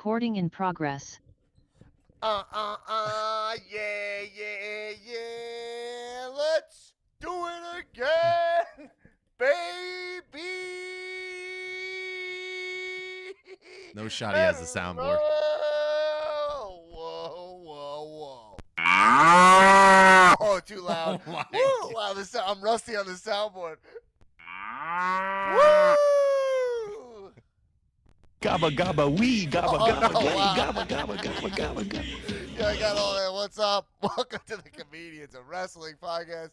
Recording in progress. Yeah, yeah, yeah. Let's do it again, baby. No shot he has the soundboard. Whoa, whoa, whoa. Oh, too loud. Oh my Woo! God. Wow, I'm rusty on the soundboard. Woo! Gabba gabba wee, gabba Oh, gabba no, gay, wow. gabba gabba gabba gabba gabba. Yeah, I got all that. What's up? Welcome to the Comedians of Wrestling podcast.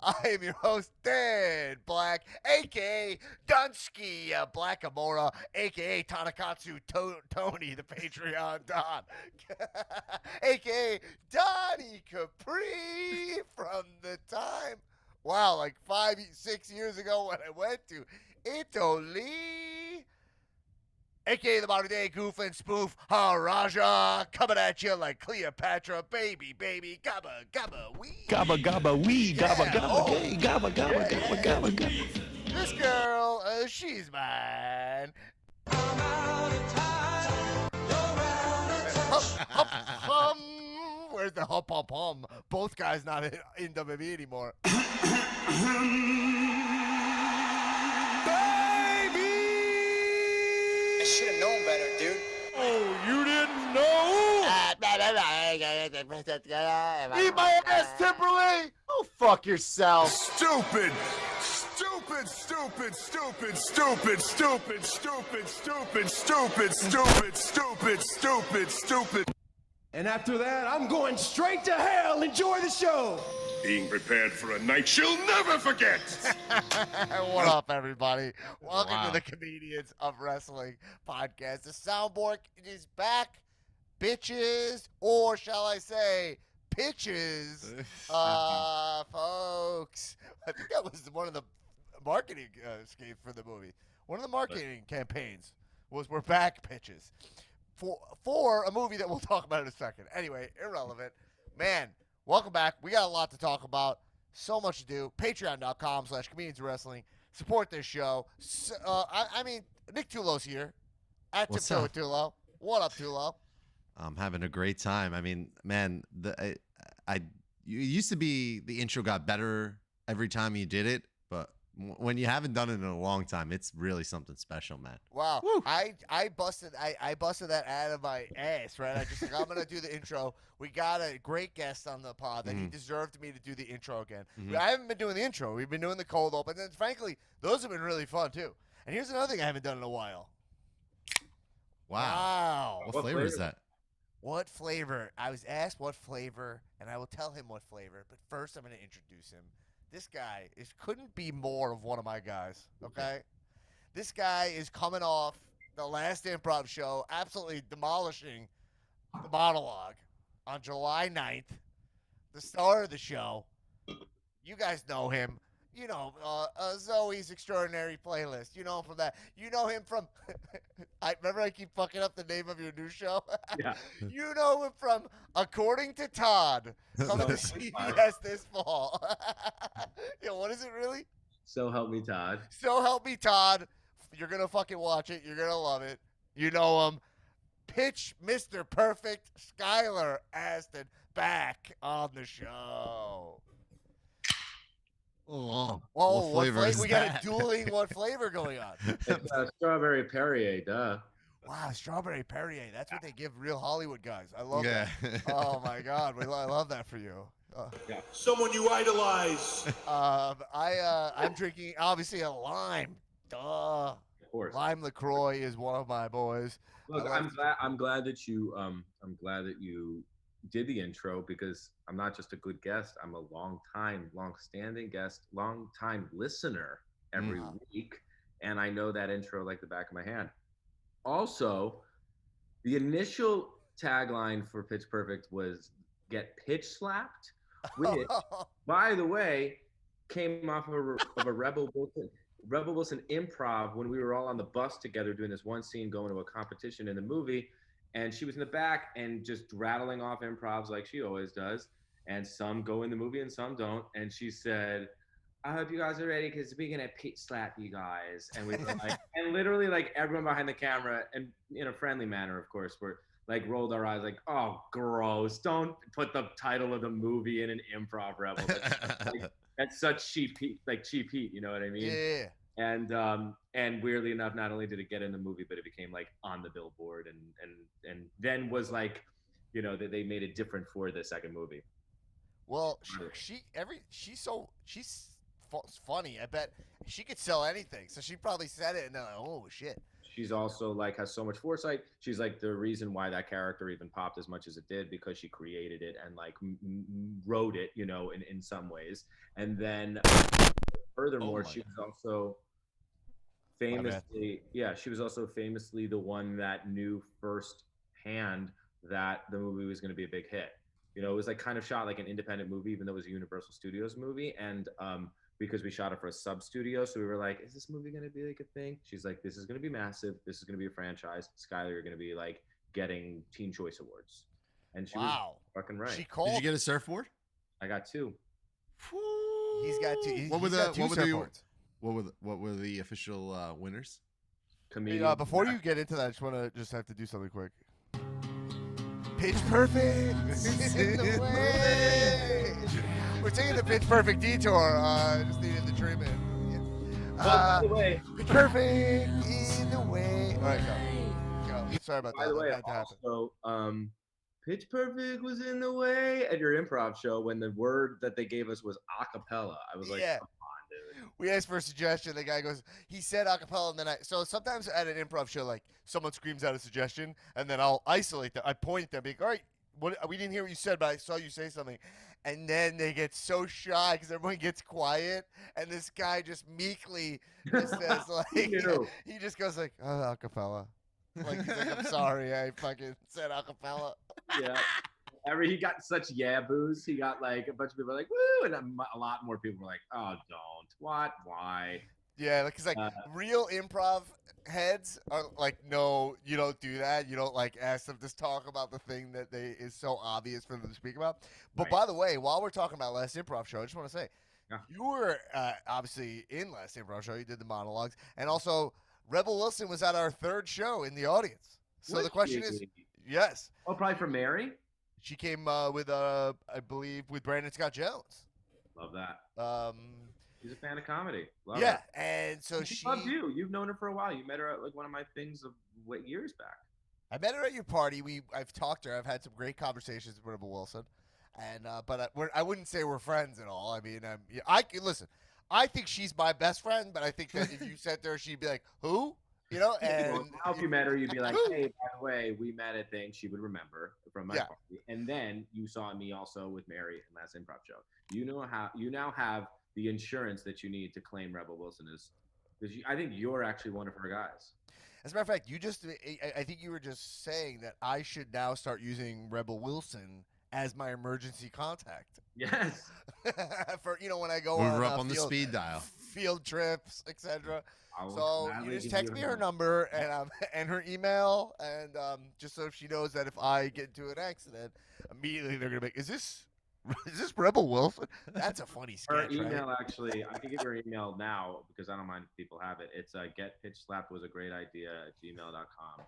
I am your host, Dan Black, a.k.a. Dunsky Blackamora, a.k.a. Tanakatsu Tony, the Patreon Don, a.k.a. Donnie Capri from the time, wow, like 6 years ago when I went to Italy. A.k.a. the modern day goof and spoof Haraja, coming at you like Cleopatra, baby, gabba, gabba, wee. Gabba gabba wee, gabba Yeah, gabba oh. gay, gabba gabba Yeah, gabba yeah. gabba gabba. This girl, she's mine. Hum. Where's the hum, hum, hum? Both guys not in WWE anymore. I should have known better, dude. Oh, you didn't know? Eat my ass, Timberlake! Oh, fuck yourself. Stupid! Stupid, stupid, stupid, stupid, stupid, stupid, stupid, stupid, stupid, stupid, stupid, stupid. And after that, I'm going straight to hell. Enjoy the show. Being prepared for a night she'll never forget. What up, everybody? Welcome Wow. to the Comedians of Wrestling podcast. The soundboard is back, bitches, or shall I say, pitches, folks. I think that was one of the marketing schemes for the movie. One of the marketing campaigns was "We're back, pitches," for a movie that we'll talk about in a second. Anyway, irrelevant. Man, welcome back. We got a lot to talk about. So much to do. Patreon.com/Comedians of Wrestling. Support this show. I mean, Nick Tulo's here. At What's Tiptoe up? Tulo. What up, Tulo? I'm having a great time. I mean, man, you used to be the intro got better every time you did it, but when you haven't done it in a long time, it's really something special, man. Wow. Woo. I busted that out of my ass, right? I just like, I'm gonna do the intro. We got a great guest on the pod that he deserved me to do the intro again. I haven't been doing the intro. We've been doing the cold open, and frankly, those have been really fun too. And here's another thing I haven't done in a while. Wow. Wow. What flavor is that? What flavor? I was asked what flavor, and I will tell him what flavor. But first, I'm going to introduce him. This guy couldn't be more of one of my guys, okay? This guy is coming off the last improv show, absolutely demolishing the monologue on July 9th, the star of the show. You guys know him. You know, Zoe's Extraordinary Playlist. You know him from that. You know him from. I remember I keep fucking up the name of your new show. Yeah. You know him from According to Todd, coming to CBS this fall. Yo, what is it really? So help me, Todd. So help me, Todd. You're gonna fucking watch it. You're gonna love it. You know him. Pitch Mr. Perfect, Skylar Astin, back on the show. Oh, Oh, what flavor is we got that? a dueling what flavor going on? It's strawberry Perrier, duh. Wow, strawberry Perrier. That's what they give real Hollywood guys. I love Yeah. that. Oh my God, I love that for you. Someone you idolize. I'm drinking obviously a lime. Duh. Of course. Lime LaCroix is one of my boys. Look, I love- I'm glad that you did the intro because I'm not just a good guest. I'm a long-standing guest, long-time listener every Wow. week, and I know that intro like the back of my hand. Also, the initial tagline for Pitch Perfect was "Get pitch slapped," which, by the way, came off of a Rebel Wilson improv when we were all on the bus together doing this one scene going to a competition in the movie. And she was in the back and just rattling off improvs like she always does. And some go in the movie and some don't. And she said, I hope you guys are ready because we're gonna pitch slap you guys. And we were like, and literally like everyone behind the camera, and in a friendly manner, of course, we're like rolled our eyes like, oh, gross! Don't put the title of the movie in an improv rebel. That's such cheap heat, like cheap heat. You know what I mean? Yeah. And weirdly enough, not only did it get in the movie, but it became like on the billboard, and then was like, you know, they made it different for the second movie. Well, she's funny. I bet she could sell anything. So she probably said it, and they're like, oh shit. She's also like has so much foresight. She's like the reason why that character even popped as much as it did, because she created it and like wrote it, you know, in some ways. And then furthermore, she was also famously, she was also famously the one that knew firsthand that the movie was going to be a big hit. You know, it was like kind of shot like an independent movie, even though it was a Universal Studios movie. And because we shot it for a sub studio, so we were like, is this movie going to be like a thing? She's like, this is going to be massive. This is going to be a franchise. Skylar, you're going to be like getting Teen Choice Awards. And she was fucking right. She called. Did you get a surfboard? I got 2. He's got 2. What were got the two surfboards. what were the official winners? Comedian. Before you get into that, I just want to have to do something quick. Pitch Perfect in the way. We're taking the Pitch Perfect detour. Just needed the treatment. By the way, Pitch Perfect in the way. All right, go. Sorry about that. By the way, that had to also, Pitch Perfect was in the way at your improv show when the word that they gave us was acapella. I was like, Yeah. come on, dude. We asked for a suggestion. The guy goes, he said acapella, and then so sometimes at an improv show, like someone screams out a suggestion, and then I'll isolate them. I point at them, be like, all right, we didn't hear what you said, but I saw you say something. And then they get so shy because everyone gets quiet, and this guy just meekly just says, like, he just goes like, oh, acapella. Like, he's like, I'm sorry, I fucking said acapella. Yeah. He got such boos. He got like a bunch of people were like, woo, and a lot more people were like, oh, don't. What? Why? Yeah, because like real improv heads are like, no, you don't do that. You don't like ask them to talk about the thing that is so obvious for them to speak about. But by the way, while we're talking about Last Improv Show, I just want to say, you were obviously in Last Improv Show. You did the monologues, and also Rebel Wilson was at our 3rd show in the audience. So the question is, yes. Oh, probably for Mary. She came with I believe with Brandon Scott Jones. Love that. She's a fan of comedy. Love yeah, her. and so she loves you. You've known her for a while. You met her at like one of my things of years back. I met her at your party. I've talked to her. I've had some great conversations with Rebel Wilson, and but I wouldn't say we're friends at all. I mean, listen. I think she's my best friend, but I think that if you said to her, she'd be like, "Who?" You know. And if you met her, you'd be like, "Hey, by the way, we met at thing." She would remember from my party, and then you saw me also with Mary in Last Improv Show. You now have the insurance that you need to claim Rebel Wilson because I think you're actually one of her guys. As a matter of fact, I think you were just saying that I should now start using Rebel Wilson as my emergency contact. Yes. For when I go on, up on the speed dial, field trips, etc. So you just text me her number and her email, and just so she knows that if I get into an accident, immediately they're gonna be, is this Rebel Wilson? That's a funny sketch. Her email, right? actually, I can give her email now because I don't mind if people have it. It's get pitch slapped was a great idea at gmail.com.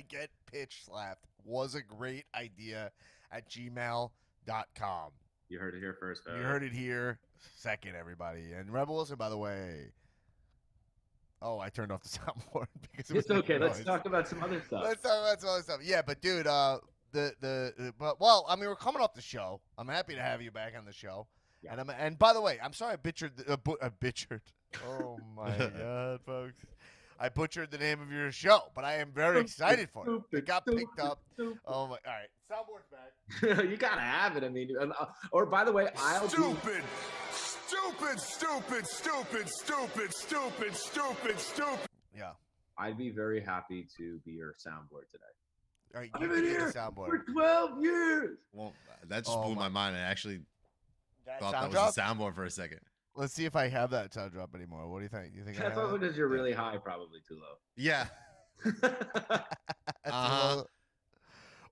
Get pitch slapped was a great idea at gmail.com. You heard it here first, though. You heard it here second, everybody. And Rebel Wilson, by the way. Oh, I turned off the soundboard because it's okay. Let's talk about some other stuff. Yeah, but dude, we're coming off the show. I'm happy to have you back on the show. Yeah. And by the way, I'm sorry I butchered. Oh my god, folks. I butchered the name of your show, but I am very excited for it. It got picked up. Oh my! All right, soundboard's back. You gotta have it. I mean, or by the way, stupid. Yeah. I'd be very happy to be your soundboard today. All right, I've been here for 12 years. Well, that just blew my mind. I actually thought that was a soundboard for a second. Let's see if I have that sound drop anymore. What do you think? You think that's also because you're really high, probably too low. Yeah.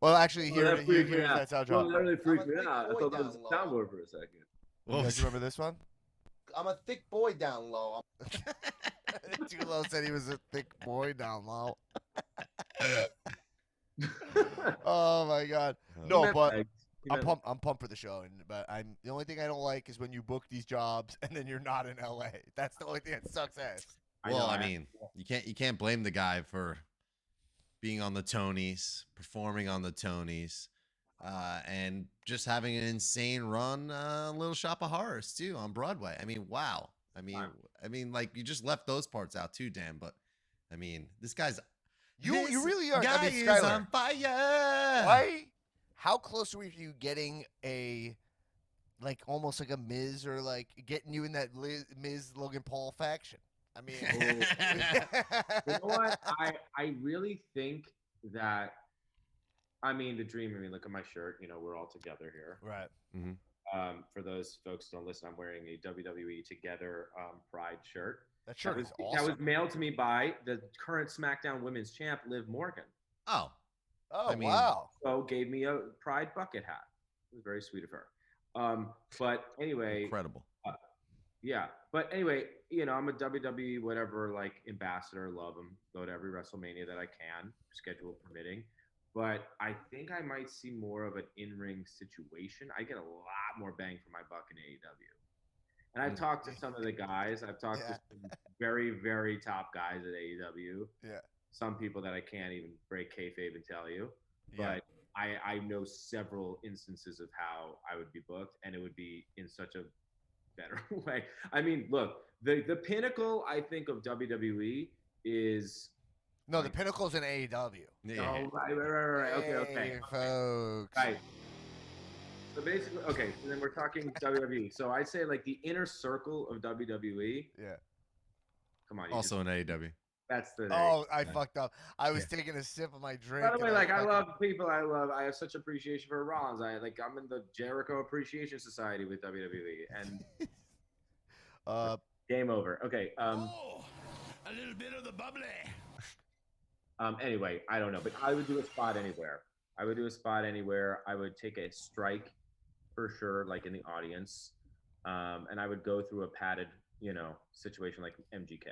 Well, actually, here's that sound drop. Well, that really freaked me out. I thought that was a soundboard for a second. You guys remember this one? I'm a thick boy down low. Tulo said he was a thick boy down low. Oh my god. No, but I'm pumped for the show, but the only thing I don't like is when you book these jobs and then you're not in LA. That's the only thing that sucks ass. Well, I mean, you can't blame the guy for being on the Tonys, performing on the Tonys, and just having an insane run, Little Shop of Horrors too on Broadway. I mean, wow. I mean, like you just left those parts out too, Dan. But I mean, this guy's you really are. Guy I mean, is Skylar, on fire. why? How close were you getting like almost like a Miz or like getting you in that Miz Logan Paul faction? I mean, you know what? I really think that. I mean, the dream. I mean, look at my shirt. You know, we're all together here. right. Mm-hmm. For those folks who don't listen, I'm wearing a WWE Together Pride shirt. That shirt is awesome. That was mailed to me by the current SmackDown Women's Champ, Liv Morgan. Oh, I mean, wow. So gave me a Pride bucket hat. It was very sweet of her. But anyway, incredible. Yeah, but anyway, you know, I'm a WWE whatever like ambassador. Love them. Go to every WrestleMania that I can, schedule permitting. But I think I might see more of an in-ring situation. I get a lot more bang for my buck in AEW. And I've talked to some of the guys. I've talked to some very, very top guys at AEW. Yeah. Some people that I can't even break kayfabe and tell you. But I know several instances of how I would be booked, and it would be in such a better way. I mean, look, the pinnacle, I think, of WWE is... No, the pinnacle's in AEW. Yeah. Oh, right. Okay. Folks. Right. So basically, okay, so then we're talking WWE. So I'd say like the inner circle of WWE. Yeah. Come on. Also in AEW. That's the. Oh, I fucked up. I was taking a sip of my drink. By the way, like I love people. I have such appreciation for Rollins. I'm in the Jericho Appreciation Society with WWE, and game over. Okay. A little bit of the bubbly. Anyway, I don't know, but I would do a spot anywhere. I would take a strike for sure, like in the audience. And I would go through a padded, situation like MGK.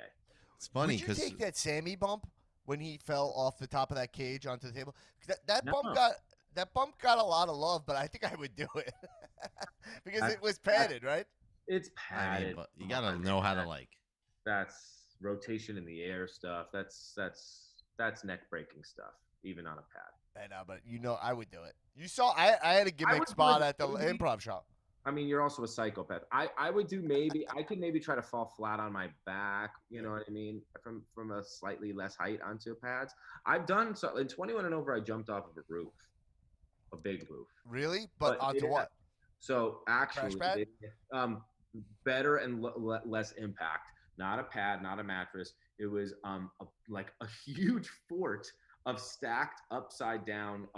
It's funny because you take that Sammy bump when he fell off the top of that cage onto the table? That bump got a lot of love, but I think I would do it because it was padded, right? It's padded. I mean, but you gotta know how to like. That's rotation in the air stuff. That's neck breaking stuff, even on a pad. I know, but I would do it. You saw I had a gimmick spot at the improv shop. I mean, you're also a psychopath. I would do I could maybe try to fall flat on my back, you know what I mean? From a slightly less height onto pads. I've done so in 21 and over, I jumped off of a roof. A big roof. Really? But onto what? So actually better and less impact. Not a pad, not a mattress. It was like a huge fort of stacked upside down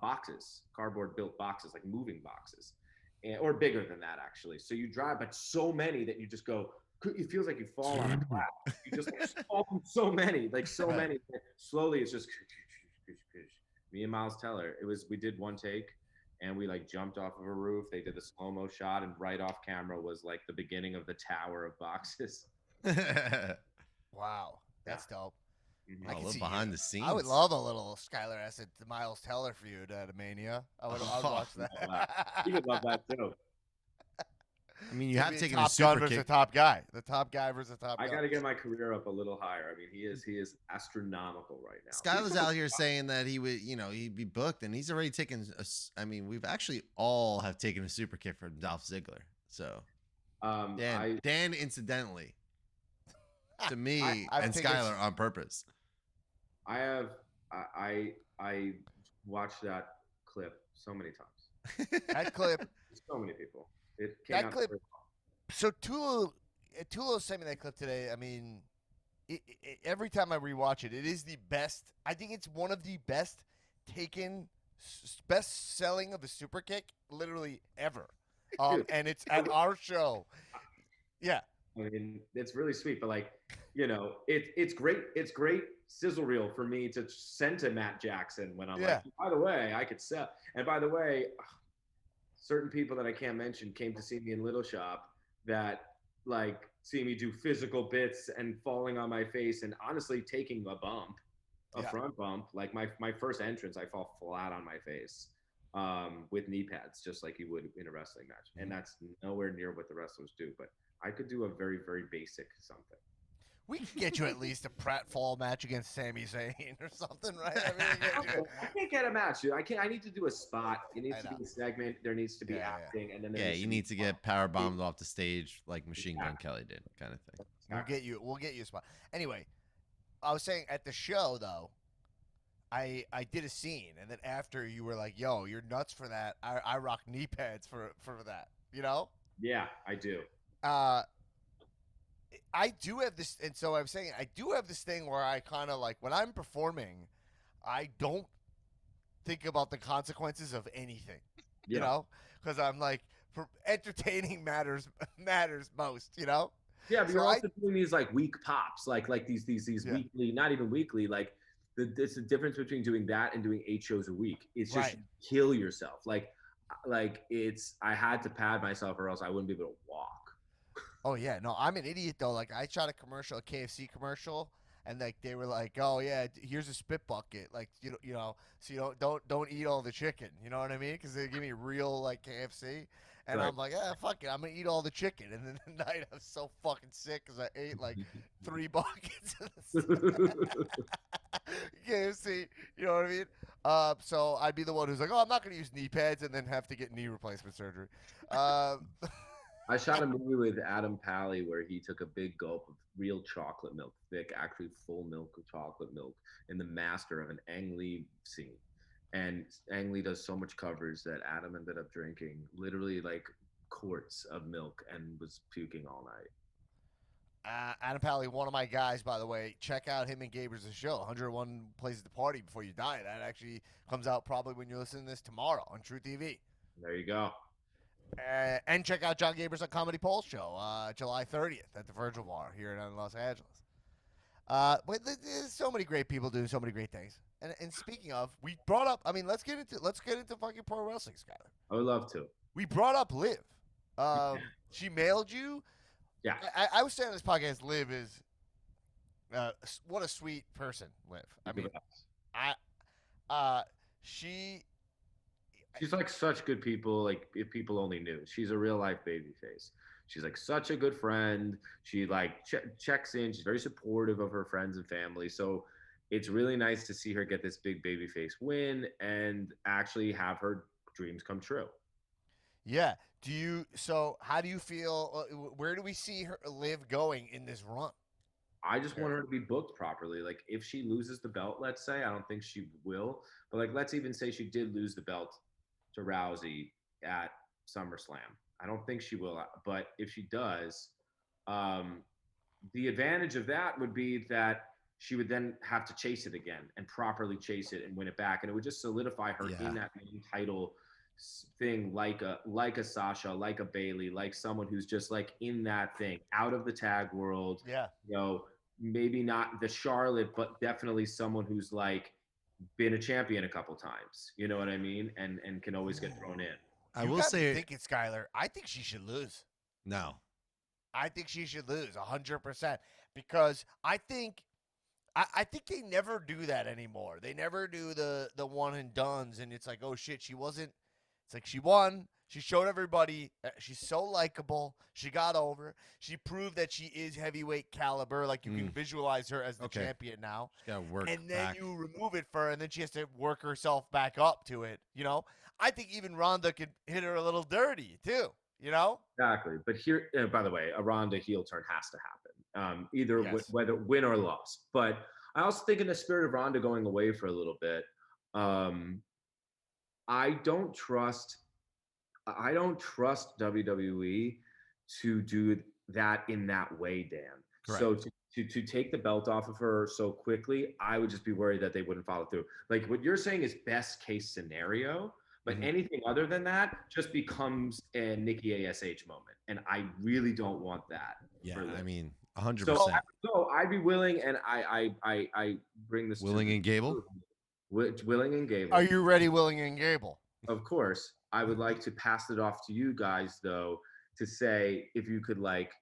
boxes, cardboard built boxes, like moving boxes. Or bigger than that, actually. So you drive, but so many that you just go, it feels like you fall on a cloud. You just fall from so many. Slowly, it's just, me and Miles Teller, we did one take, and we like jumped off of a roof. They did the slow-mo shot, and right off camera was like the beginning of the tower of boxes. Wow, that's dope. I can see behind the scenes. I would love a little Skylar Astin, Miles Teller feud at a Mania. I would watch that. You would love that too. I mean, you have taken top a super gun versus kick. the top guy. The top guy versus the top guy. I got to get my career up a little higher. I mean, he is astronomical right now. Skylar's out here saying that he would, he'd be booked, and he's already taken. We've actually all have taken a super kick from Dolph Ziggler. So, Dan, incidentally, to me and Skylar on purpose. I have I watched that clip so many times. That clip. So many people. It came out clip. So Tulo sent me that clip today. I mean, every time I rewatch it, it is the best. I think it's one of the best best selling of a super kick literally ever. And it's at our show. Yeah. I mean, it's really sweet, but like, it's great. It's great sizzle reel for me to send to Matt Jackson when I'm like, by the way, I could sell. And by the way, certain people that I can't mention came to see me in Little Shop that like seeing me do physical bits and falling on my face and honestly taking a bump, a Yeah. front bump. Like my first entrance, I fall flat on my face with knee pads, just like you would in a wrestling match. And that's nowhere near what the wrestlers do. But I could do a very, very basic something. We can get you at least a pratfall match against Sami Zayn or something, right? I mean, we get you. I can't get a match, dude. I can't. I need to do a spot. It needs I to know. be a segment. There needs to be Yeah, yeah, yeah. acting, and then there Yeah, needs you to be need to get power bombed off the stage like Machine Gun Kelly did, kind of thing. We'll get you. We'll get you a spot. Anyway, I was saying at the show though, I did a scene, and then after you were like, "Yo, you're nuts for that." I rock knee pads for that. You know. Yeah, I do. I do have this, and so I'm saying I do have this thing where I kind of like when I'm performing, I don't think about the consequences of anything. Yeah. You know, because I'm like, entertaining matters most. You know. Yeah, but So you're also doing these like weak pops, like these Yeah. weekly, not even weekly, like it's the difference between doing that and doing 8 shows a week. It's just Right. kill yourself. Like it's I had to pad myself or else I wouldn't be able to walk. Oh yeah, no, I'm an idiot though. Like I shot a commercial, a KFC commercial, and like they were like, "Oh yeah, here's a spit bucket, like you know, so you don't eat all the chicken." You know what I mean? Because they give me real like KFC, and Right. I'm like, "Ah, fuck it, I'm gonna eat all the chicken." And then the night I was so fucking sick because I ate like 3 buckets of KFC. You know what I mean? So I'd be the one who's like, "Oh, I'm not gonna use knee pads," and then have to get knee replacement surgery. Um, I shot a movie with Adam Pally where he took a big gulp of real chocolate milk, thick, actually full milk of chocolate milk, in the master of an Ang Lee scene. And Ang Lee does so much coverage that Adam ended up drinking literally like quarts of milk and was puking all night. Adam Pally, one of my guys, by the way. Check out him and Gaber's show, 101 Places to Party Before You Die. That actually comes out probably when you're listening to this tomorrow on True TV. There you go. And check out John Gaber's Comedy Pulse show, July 30th at the Virgil Bar here in Los Angeles. But there's so many great people doing so many great things. And speaking of, we brought up. I mean, let's get into fucking pro wrestling, Skylar. I would love to. We brought up Liv. She mailed you. Yeah. I was saying on this podcast, Liv is what a sweet person, Liv. I mean, she's She's like such good people. Like if people only knew, she's a real life baby face. She's like such a good friend. She like checks in. She's very supportive of her friends and family. So it's really nice to see her get this big baby face win and actually have her dreams come true. Yeah. So how do you feel? Where do we see her Liv going in this run? I just want her to be booked properly. Like if she loses the belt, let's say, I don't think she will, but like let's even say she did lose the belt to Rousey at SummerSlam. I don't think she will, but if she does, the advantage of that would be that she would then have to chase it again and properly chase it and win it back, and it would just solidify her in that main title thing, like a Sasha, like a Bailey, like someone who's just like in that thing, out of the tag world. Yeah. You know, maybe not the Charlotte, but definitely someone who's like been a champion a couple times. You know what I mean? And can always get thrown in. I will say, think it, Skylar. I think she should lose. no. I think she should lose 100% because I think they never do that anymore. They never do the one and dones, and it's like, oh shit, she wasn't. It's like she won. She showed everybody she's so likable. She got over. She proved that she is heavyweight caliber. Like you can visualize her as the champion now. She's got to work And then back. you remove it for her, and then she has to work herself back up to it. You know, I think even Ronda could hit her a little dirty too. You know, Exactly. But here, by the way, a Ronda heel turn has to happen, either whether win or loss. But I also think in the spirit of Ronda going away for a little bit, I don't trust WWE to do that in that way, Dan. Correct. So to take the belt off of her so quickly, I would just be worried that they wouldn't follow through. Like what you're saying is best case scenario, but anything other than that just becomes a Nikki ASH moment, and I really don't want that. Yeah, for Liv. I mean, 100%. So I'd be willing, and I bring this Willing and Gable? Willing and Gable. are you ready, Willing and Gable? Of course. I would like to pass it off to you guys, though, to say if you could like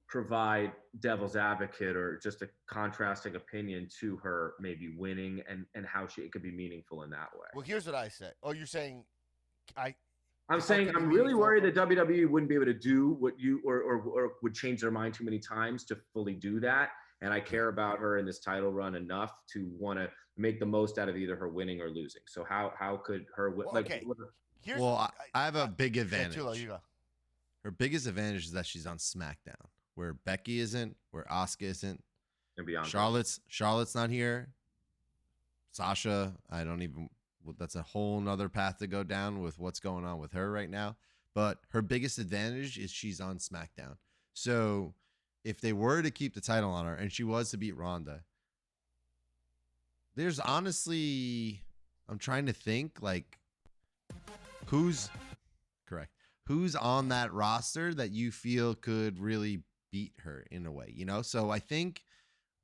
provide devil's advocate or just a contrasting opinion to her maybe winning and how it could be meaningful in that way. Well, here's what I say. Oh, you're saying I I'm how saying could it be I'm really meaningful? worried that WWE wouldn't be able to do what you or would change their mind too many times to fully do that. And I care about her in this title run enough to want to make the most out of either her winning or losing. So how could her Well, like okay. Here's Well, I have a big yeah, advantage. Tulo, you go. Her biggest advantage is that she's on SmackDown, where Becky isn't, where Asuka isn't. and beyond? Charlotte's not here. Sasha, I don't even. Well, that's a whole nother path to go down with what's going on with her right now. But her biggest advantage is she's on SmackDown. So if they were to keep the title on her and she was to beat Ronda, there's honestly, I'm trying to think like who's correct. Who's on that roster that you feel could really beat her in a way, you know? So I think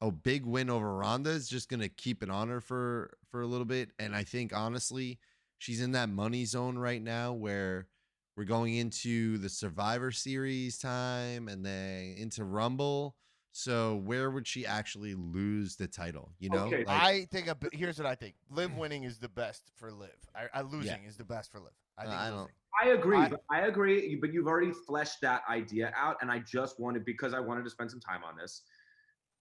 a big win over Ronda is just going to keep it on her for a little bit. And I think honestly, she's in that money zone right now where we're going into the Survivor Series time and then into Rumble. So where would she actually lose the title? You know, Okay. I think here's what I think. Liv winning is the best for Liv. I losing is the best for Liv. I think I losing. don't. I agree, but you've already fleshed that idea out, and I just wanted because I wanted to spend some time on this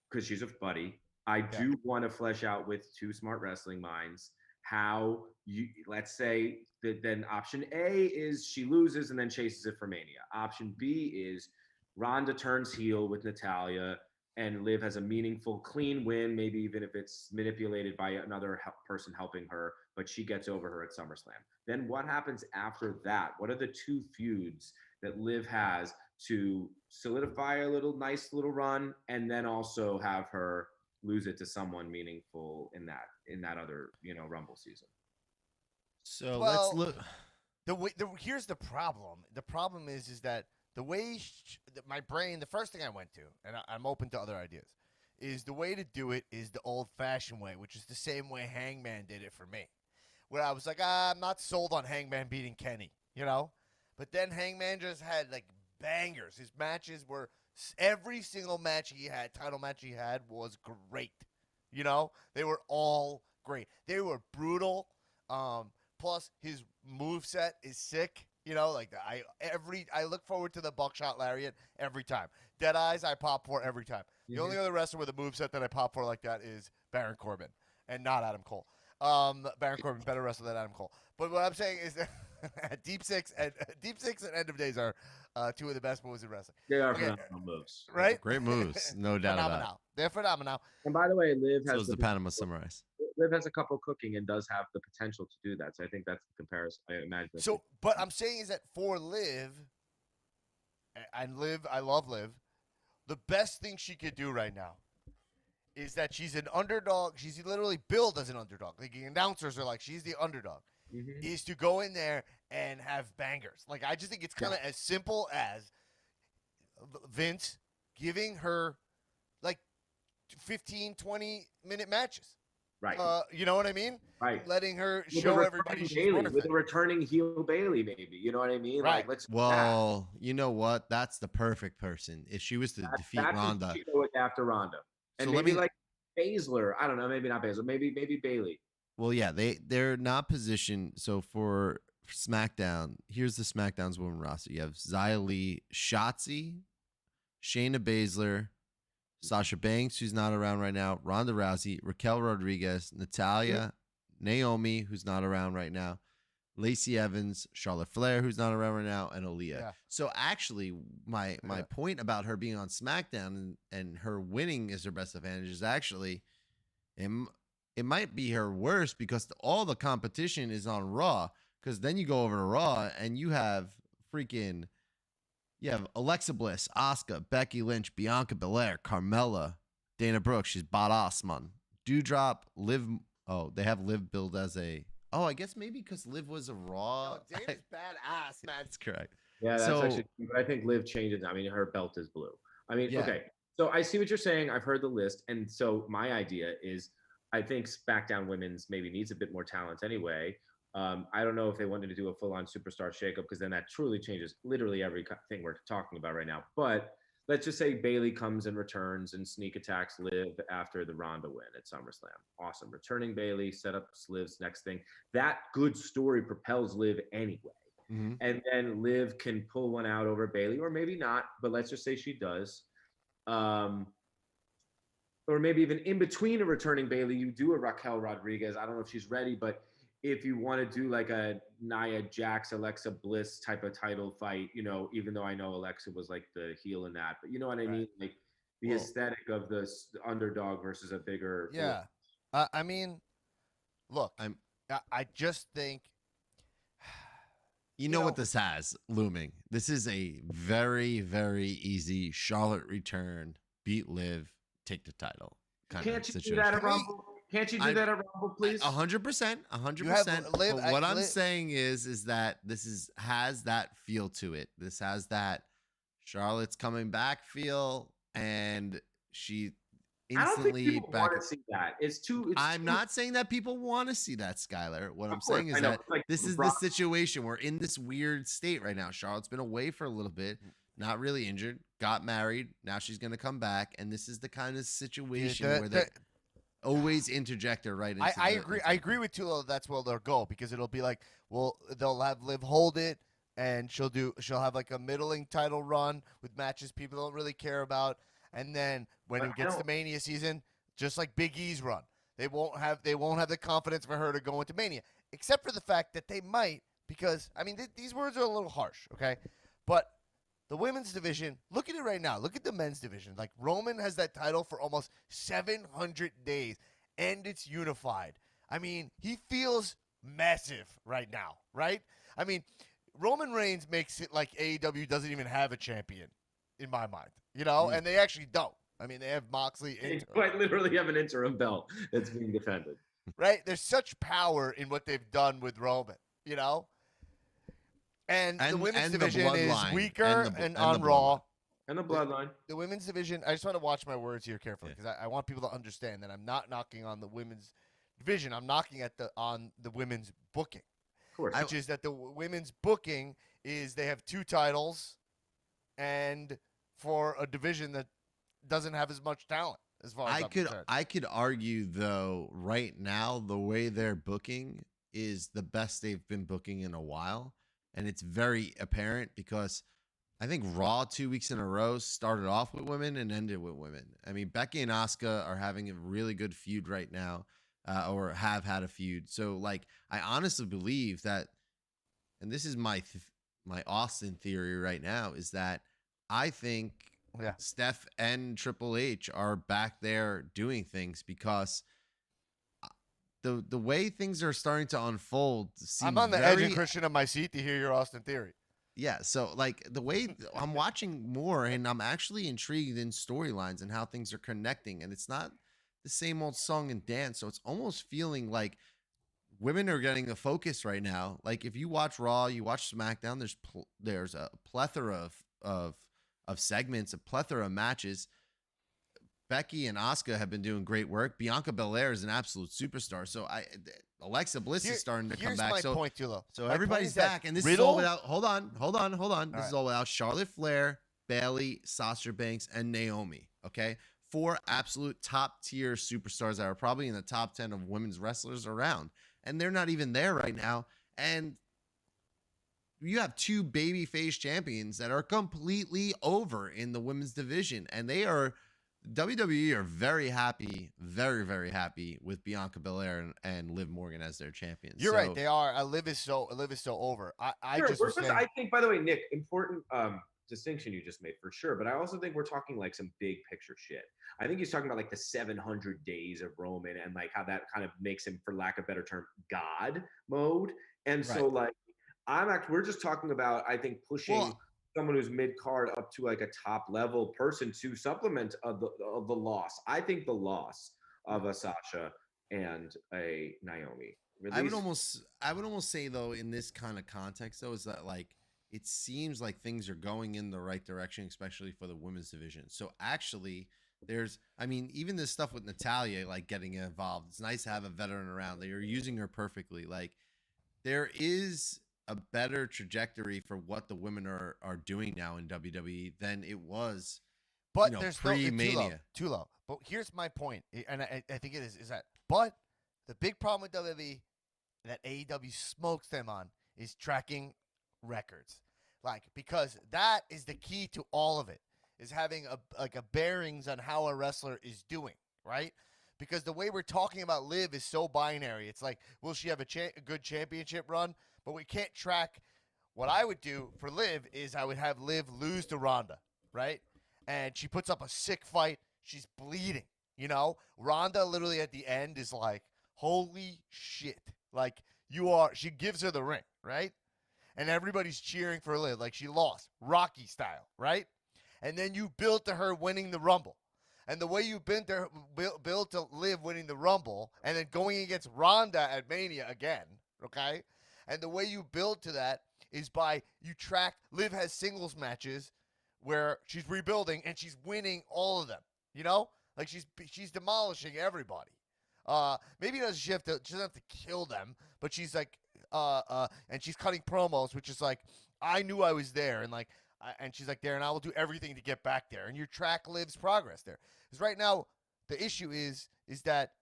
because she's a buddy. I do want to flesh out with two smart wrestling minds how you let's say that then option A is she loses and then chases it for Mania. Option B is Ronda turns heel with Natalia and Liv has a meaningful, clean win, maybe even if it's manipulated by another person helping her, but she gets over her at SummerSlam. Then what happens after that? What are the two feuds that Liv has to solidify a nice little run and then also have her lose it to someone meaningful in that other, Rumble season? So let's Well, look. here's the problem. The problem is that the way my brain, the first thing I went to, and I'm open to other ideas, is the way to do it is the old-fashioned way, which is the same way Hangman did it for me, where I was like, I'm not sold on Hangman beating Kenny, but then Hangman just had like bangers. His matches were every single match he had, title match he had, was great. They were all great. They were brutal. Plus, his moveset is sick. I look forward to the buckshot lariat every time. Dead Eyes, I pop for every time. The only other wrestler with a moveset that I pop for like that is Baron Corbin, and not Adam Cole. Baron Corbin, better wrestler than Adam Cole. But what I'm saying is that Deep Six and End of Days are two of the best moves in wrestling. They are phenomenal moves, right? Great moves, no doubt about it. They're phenomenal. And by the way, Liv So has is the Panama Sunrise. Liv has a couple cooking and does have the potential to do that. So I think that's the comparison. I imagine. So, but I'm saying is that for Liv, I love Liv. The best thing she could do right now is that she's an underdog. She's literally billed as an underdog. Like the announcers are like, she's the underdog. Is to go in there and have bangers. Like I just think it's kind of as simple as Vince giving her like 15, 20-minute matches. Right. You know what I mean? Right. Letting her show everybody she's worth with it. a returning heel Bailey, maybe. You know what I mean? Right. Like, let's. Well, you know what? That's the perfect person. If she was to defeat Ronda. She go with after Ronda. And So maybe like Baszler. I don't know. Maybe not Baszler. Maybe Bailey. Well, yeah, they're not positioned. So for SmackDown, here's the SmackDown's women roster. You have Xia Li, Shotzi, Shayna Baszler, Sasha Banks, who's not around right now, Ronda Rousey, Raquel Rodriguez, Natalia, Naomi, who's not around right now, Lacey Evans, Charlotte Flair, who's not around right now, and Aaliyah. Yeah. So actually, my point about her being on SmackDown and her winning is her best advantage is actually it might be her worst because all the competition is on Raw. Because then you go over to Raw and you have Alexa Bliss, Asuka, Becky Lynch, Bianca Belair, Carmella, Dana Brooke. She's badass, man. Doudrop, Liv. Oh, they have Liv billed as a. Oh, I guess maybe because Liv was a Raw. No, Dana's badass, man. That's correct. Yeah, that's actually. But I think Liv changes. I mean, her belt is blue. I mean, okay. So I see what you're saying. I've heard the list, and so my idea is, I think SmackDown Women's maybe needs a bit more talent anyway. I don't know if they wanted to do a full-on superstar shakeup because then that truly changes literally everything we're talking about right now. But let's just say Bailey comes and returns and sneak attacks Liv after the Ronda win at SummerSlam. Awesome. Returning Bailey, set up Liv's next thing. That good story propels Liv anyway. Mm-hmm. And then Liv can pull one out over Bailey, or maybe not, but let's just say she does. Or maybe even in between a returning Bailey, you do a Raquel Rodriguez. I don't know if she's ready, but if you want to do like a Nia Jax, Alexa Bliss type of title fight, even though I know Alexa was like the heel in that, but you know what I mean? Like the aesthetic of the underdog versus a bigger. Yeah. I mean, look, I just think. You know what this has looming? This is a very, very easy Charlotte return, beat Liv, take the title kind of situation. Do that at Rumble? Can't you do that at Rumble, please? 100%. But what I'm saying is that this has that feel to it. This has that Charlotte's coming back feel, and she instantly I don't think people back. want to see that. I'm not saying that people want to see that, Skylar. What I'm saying is that this is the situation. We're in this weird state right now. Charlotte's been away for a little bit, not really injured, got married. Now she's going to come back, and this is the kind of situation where they always interject her right into I agree. I agree with Tulo. That's where they'll go, because it'll be like, well, they'll have Liv hold it, and she'll have like a middling title run with matches people don't really care about. And then when it gets to Mania season, just like Big E's run, they won't have the confidence for her to go into Mania, except for the fact that they might, because I mean these words are a little harsh, okay? But the women's division, look at it right now. Look at the men's division. Like Roman has that title for almost 700 days, and it's unified. I mean, he feels massive right now, right? I mean, Roman Reigns makes it like AEW doesn't even have a champion, in my mind. And they actually don't. I mean, they have Moxley. They quite literally have an interim belt that's being defended. Right? There's such power in what they've done with Roman, And the women's division is weaker and on Raw. And the bloodline. The women's division, I just want to watch my words here carefully, because I want people to understand that I'm not knocking on the women's division. I'm knocking on the women's booking. Of course. Which is that the women's booking is they have 2 titles, and for a division that doesn't have as much talent as far as I'm concerned. I could argue, though, right now the way they're booking is the best they've been booking in a while, and it's very apparent because I think Raw 2 weeks in a row started off with women and ended with women. I mean, Becky and Asuka are having a really good feud right now, or have had a feud. So, like, I honestly believe that, and this is my Austin theory right now, is that I think Steph and Triple H are back there doing things, because the way things are starting to unfold seems I'm on the edge of Christian of my seat to hear your Austin theory. Yeah, so like the way I'm watching more, and I'm actually intrigued in storylines and how things are connecting, and it's not the same old song and dance. So it's almost feeling like women are getting a focus right now. Like if you watch Raw, you watch SmackDown, there's a plethora of segments, a plethora of matches. Becky and Asuka have been doing great work. Bianca Belair is an absolute superstar. So Alexa Bliss is starting to come back. Here's my point, Tulo. So everybody's back, and this is all without. Hold on. This is all without Charlotte Flair, Bayley, Sasha Banks, and Naomi. Okay, 4 absolute top tier superstars that are probably in the top 10 of women's wrestlers around, and they're not even there right now. And you have 2 babyface champions that are completely over in the women's division, and they are. WWE are very happy, very, very happy with Bianca Belair and Liv Morgan as their champions. You're right, they are. Liv is so over. I think, by the way, Nick, important distinction you just made for sure. But I also think we're talking like some big picture shit. I think he's talking about like the 700 days of Roman and like how that kind of makes him, for lack of a better term, God mode. And so like we're just talking about, I think, pushing someone who's mid-card up to like a top level person to supplement of the loss. I think the loss of a Sasha and a Naomi. I would almost say, though, in this kind of context, though, is that like it seems like things are going in the right direction, especially for the women's division. So actually, even this stuff with Natalya, like getting involved, it's nice to have a veteran around. They are using her perfectly. Like there is a better trajectory for what the women are doing now in WWE than it was But know, there's pre-Mania. too low. But here's my point, and I think it is that. But the big problem with WWE that AEW smokes them on is tracking records, like because that is the key to all of it, is having a bearings on how a wrestler is doing, right? Because the way we're talking about Liv is so binary. It's like, will she have a good championship run? But we can't track. What I would do for Liv is I would have Liv lose to Ronda, right? And she puts up a sick fight. She's bleeding, you know? Ronda literally at the end is like, holy shit. Like, she gives her the ring, right? And everybody's cheering for Liv like she lost, Rocky style, right? And then you build to her winning the Rumble. And the way you build to Liv winning the Rumble and then going against Ronda at Mania again, okay? And the way you build to that is by you track. Liv has singles matches where she's rebuilding and she's winning all of them. You know, like she's demolishing everybody. Maybe she doesn't have to kill them, but she's like, and she's cutting promos, which is like, I knew I was there, and like, and she's like there, and I will do everything to get back there. And you track Liv's progress there, because right now the issue is that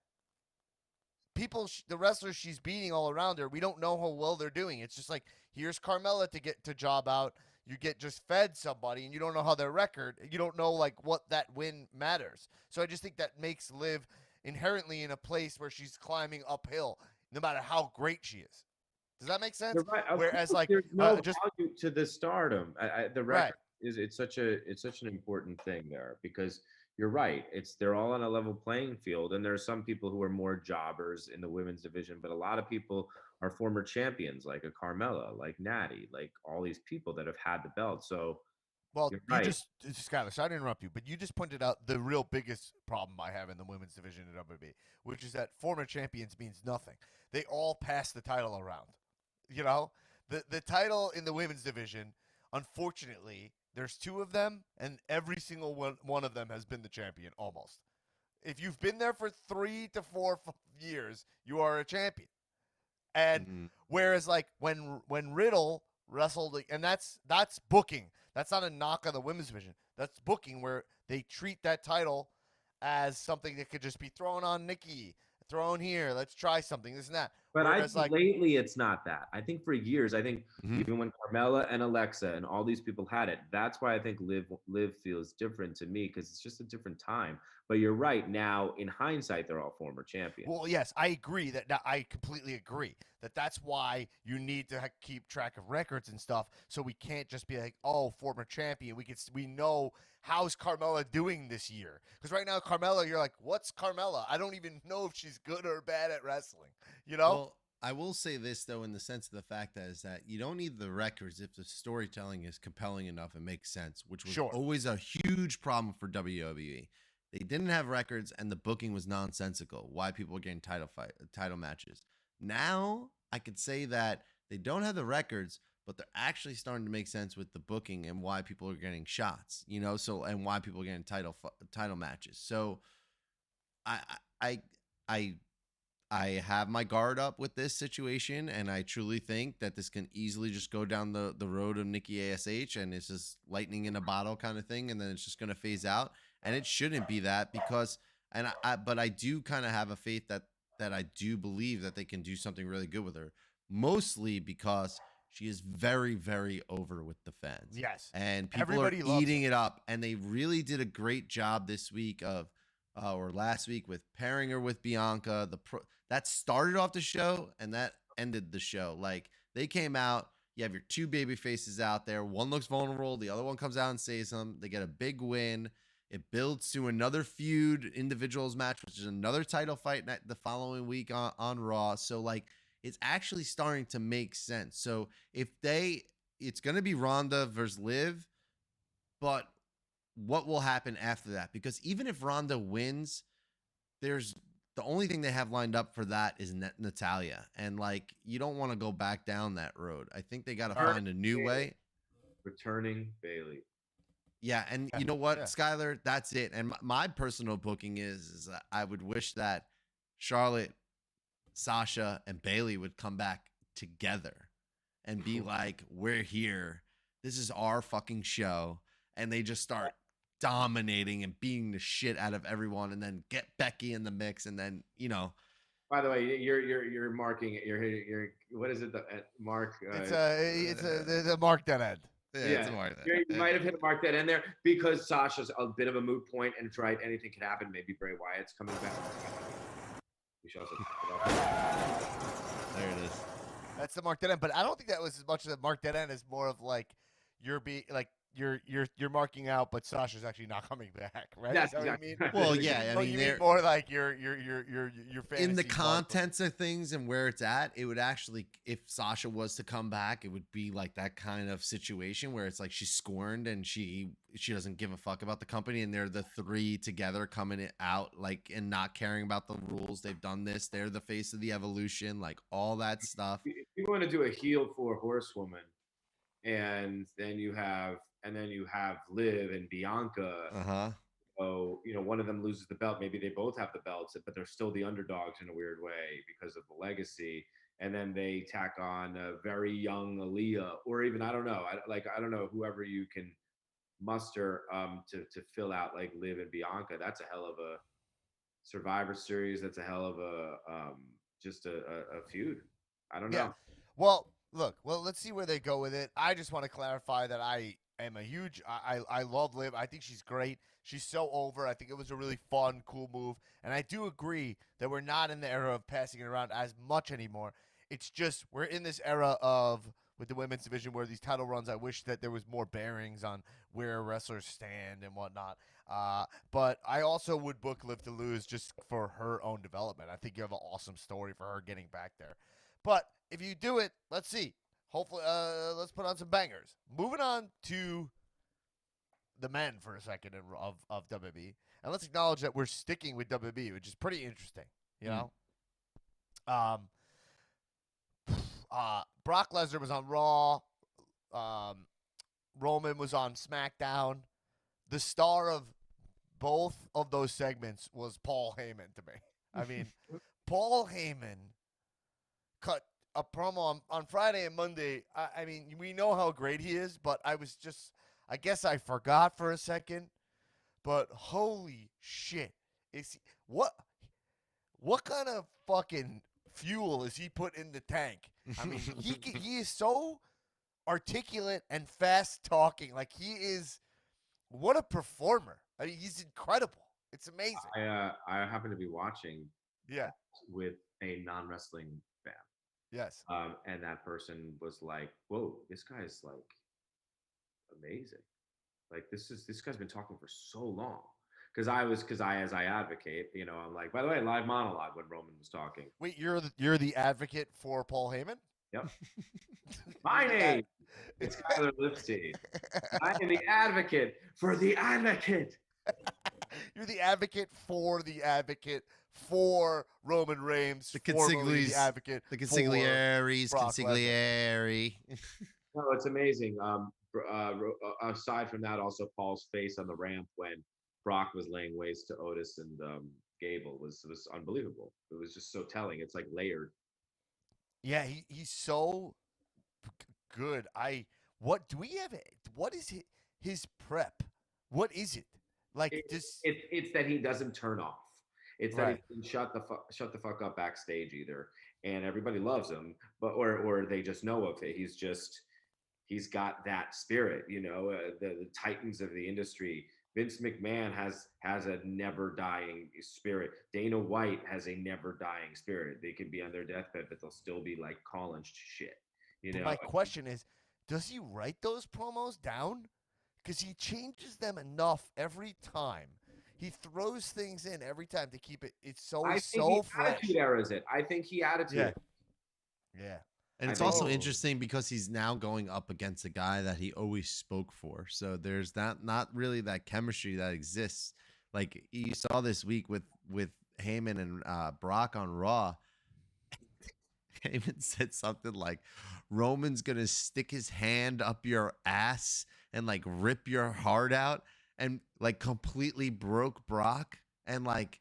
the wrestlers she's beating all around her, we don't know how well they're doing. It's just like, here's Carmella to get to job out. You get just fed somebody, and you don't know how their record. You don't know like what that win matters. So I just think that makes Liv inherently in a place where she's climbing uphill, no matter how great she is. Does that make sense? You're right. Of Whereas, course, like, there's no just value to the stardom. The right, record it's such an important thing there, because you're right. They're all on a level playing field, and there are some people who are more jobbers in the women's division, but a lot of people are former champions, like a Carmella, like Natty, like all these people that have had the belt. So well, you're you right. just, Skylar, sorry to interrupt you, but you just pointed out the real biggest problem I have in the women's division in WWE, which is that former champions means nothing. They all pass the title around. You know, the title in the women's division, unfortunately, there's two of them, and every single one of them has been the champion almost. If you've been there for 3 to 4 years, you are a champion. And whereas like when Riddle wrestled, and that's booking. That's not a knock on the women's division. That's booking, where they treat that title as something that could just be thrown on Nikki, thrown here. Let's try something, this and that. But Whereas, like, lately it's not that. I think for years, Mhm. even when Carmella and Alexa and all these people had it, that's why I think Liv feels different to me, because it's just a different time. But you're right. Now, in hindsight, they're all former champions. well, yes, I agree I completely agree that's why you need to keep track of records and stuff. So we can't just be like, oh, former champion. We know how's Carmella doing this year, because right now Carmella, you're like, what's Carmella? I don't even know if she's good or bad at wrestling. You know? Well, I will say this though, in the sense of the fact that is that you don't need the records if the storytelling is compelling enough and makes sense, which was always a huge problem for WWE. They didn't have records, and the booking was nonsensical. Why people were getting title matches. Now I could say that they don't have the records, but they're actually starting to make sense with the booking and why people are getting shots. You know, and why people are getting title matches. So I have my guard up with this situation, and I truly think that this can easily just go down the road of Nikki ASH, and it's just lightning in a bottle kind of thing, and then it's just going to phase out. And it shouldn't be that, because, but I do kind of have a faith that I do believe that they can do something really good with her, mostly because she is very, very over with the fans. Yes, and people everybody are loves eating it up, and they really did a great job this week or last week with pairing her with Bianca. That started off the show and that ended the show. Like, they came out, you have your two baby faces out there. One looks vulnerable, the other one comes out and says something. They get a big win. It builds to another feud individuals match, which is another title fight the following week on Raw. So like, it's actually starting to make sense. So it's going to be Ronda versus Liv, but what will happen after that? Because even if Ronda wins, there's the only thing they have lined up for that is Natalia. And like, you don't want to go back down that road. I think they got to find a new way. Returning Bailey. Yeah, and you know what, Yeah. Skylar, that's it. And my personal booking is that I would wish that Charlotte, Sasha, and Bailey would come back together and be like, we're here. This is our fucking show. And they just start dominating and beating the shit out of everyone, and then get Becky in the mix, and then By the way, you're marking it. You're what is it? The mark. It's the mark dead end. it's more You might have hit a mark that in there because Sasha's a bit of a moot point, and it's right. Anything could happen. Maybe Bray Wyatt's coming back. We should also talk about that. There it is. That's the mark dead end. But I don't think that was as much of the mark dead end as more of like you're marking out, but Sasha's actually not coming back, right? That's Is that exactly what you mean? Well, yeah, I mean, you they're mean more like your fantasy in the mark. contents of things and where it's at. It would actually, if Sasha was to come back, it would be like that kind of situation where it's like she's scorned and she doesn't give a fuck about the company, and they're the three together coming out like and not caring about the rules. They've done this. They're the face of the evolution, like all that stuff. If you want to do a heel for Horsewoman, and then you have Liv and Bianca. So one of them loses the belt. Maybe they both have the belts, but they're still the underdogs in a weird way because of the legacy. And then they tack on a very young Aaliyah, or even I don't know, whoever you can muster to fill out like Liv and Bianca. That's a hell of a Survivor Series. That's a hell of a just a feud. I don't know. Yeah. Well, look. Well, let's see where they go with it. I just want to clarify that I am a huge. I love Liv. I think she's great. She's so over. I think it was a really fun, cool move. And I do agree that we're not in the era of passing it around as much anymore. It's just we're in this era of with the women's division where these title runs. I wish that there was more bearings on where wrestlers stand and whatnot. But I also would book Liv to lose just for her own development. I think you have an awesome story for her getting back there. But if you do it, let's see. Hopefully, let's put on some bangers. Moving on to the men for a second of WWE, and let's acknowledge that we're sticking with WWE, which is pretty interesting. You know, Brock Lesnar was on Raw. Roman was on SmackDown. The star of both of those segments was Paul Heyman to me. I mean, Paul Heyman cut a promo on Friday and Monday. I mean, we know how great he is, but I guess I forgot for a second. But holy shit. What kind of fucking fuel is he put in the tank? I mean, he is so articulate and fast talking. Like what a performer. I mean, he's incredible. It's amazing. I happen to be watching with a non-wrestling fan. Yes. And that person was like, whoa, this guy's like amazing. Like this guy's been talking for so long. As I advocate, I'm like, by the way, live monologue when Roman was talking. Wait, you're the advocate for Paul Heyman? Yep. My name is Skylar Astin. I am the advocate for the advocate. You're the advocate for Roman Reigns, the formerly the advocate, the consiglieres, consigliere. No, it's amazing. Aside from that, also Paul's face on the ramp when Brock was laying waste to Otis and Gable was unbelievable. It was just so telling. It's like layered. Yeah, he's so good. What is his prep? What is it? Like it's that he doesn't turn off. It's that he can shut the fuck up backstage either, and everybody loves him, but or they just know of it. He's got that spirit, the titans of the industry. Vince McMahon has a never dying spirit. Dana White has a never dying spirit. They could be on their deathbed, but they'll still be like calling shit. My question is, does he write those promos down? Because he changes them enough every time. He throws things in every time to keep it. It's so fresh. Attitude era is it? I think he attitude. Yeah. And it's also interesting because he's now going up against a guy that he always spoke for. So there's not really that chemistry that exists. Like you saw this week with Heyman and Brock on Raw. Heyman said something like, Roman's going to stick his hand up your ass and like rip your heart out, and like completely broke Brock. And like,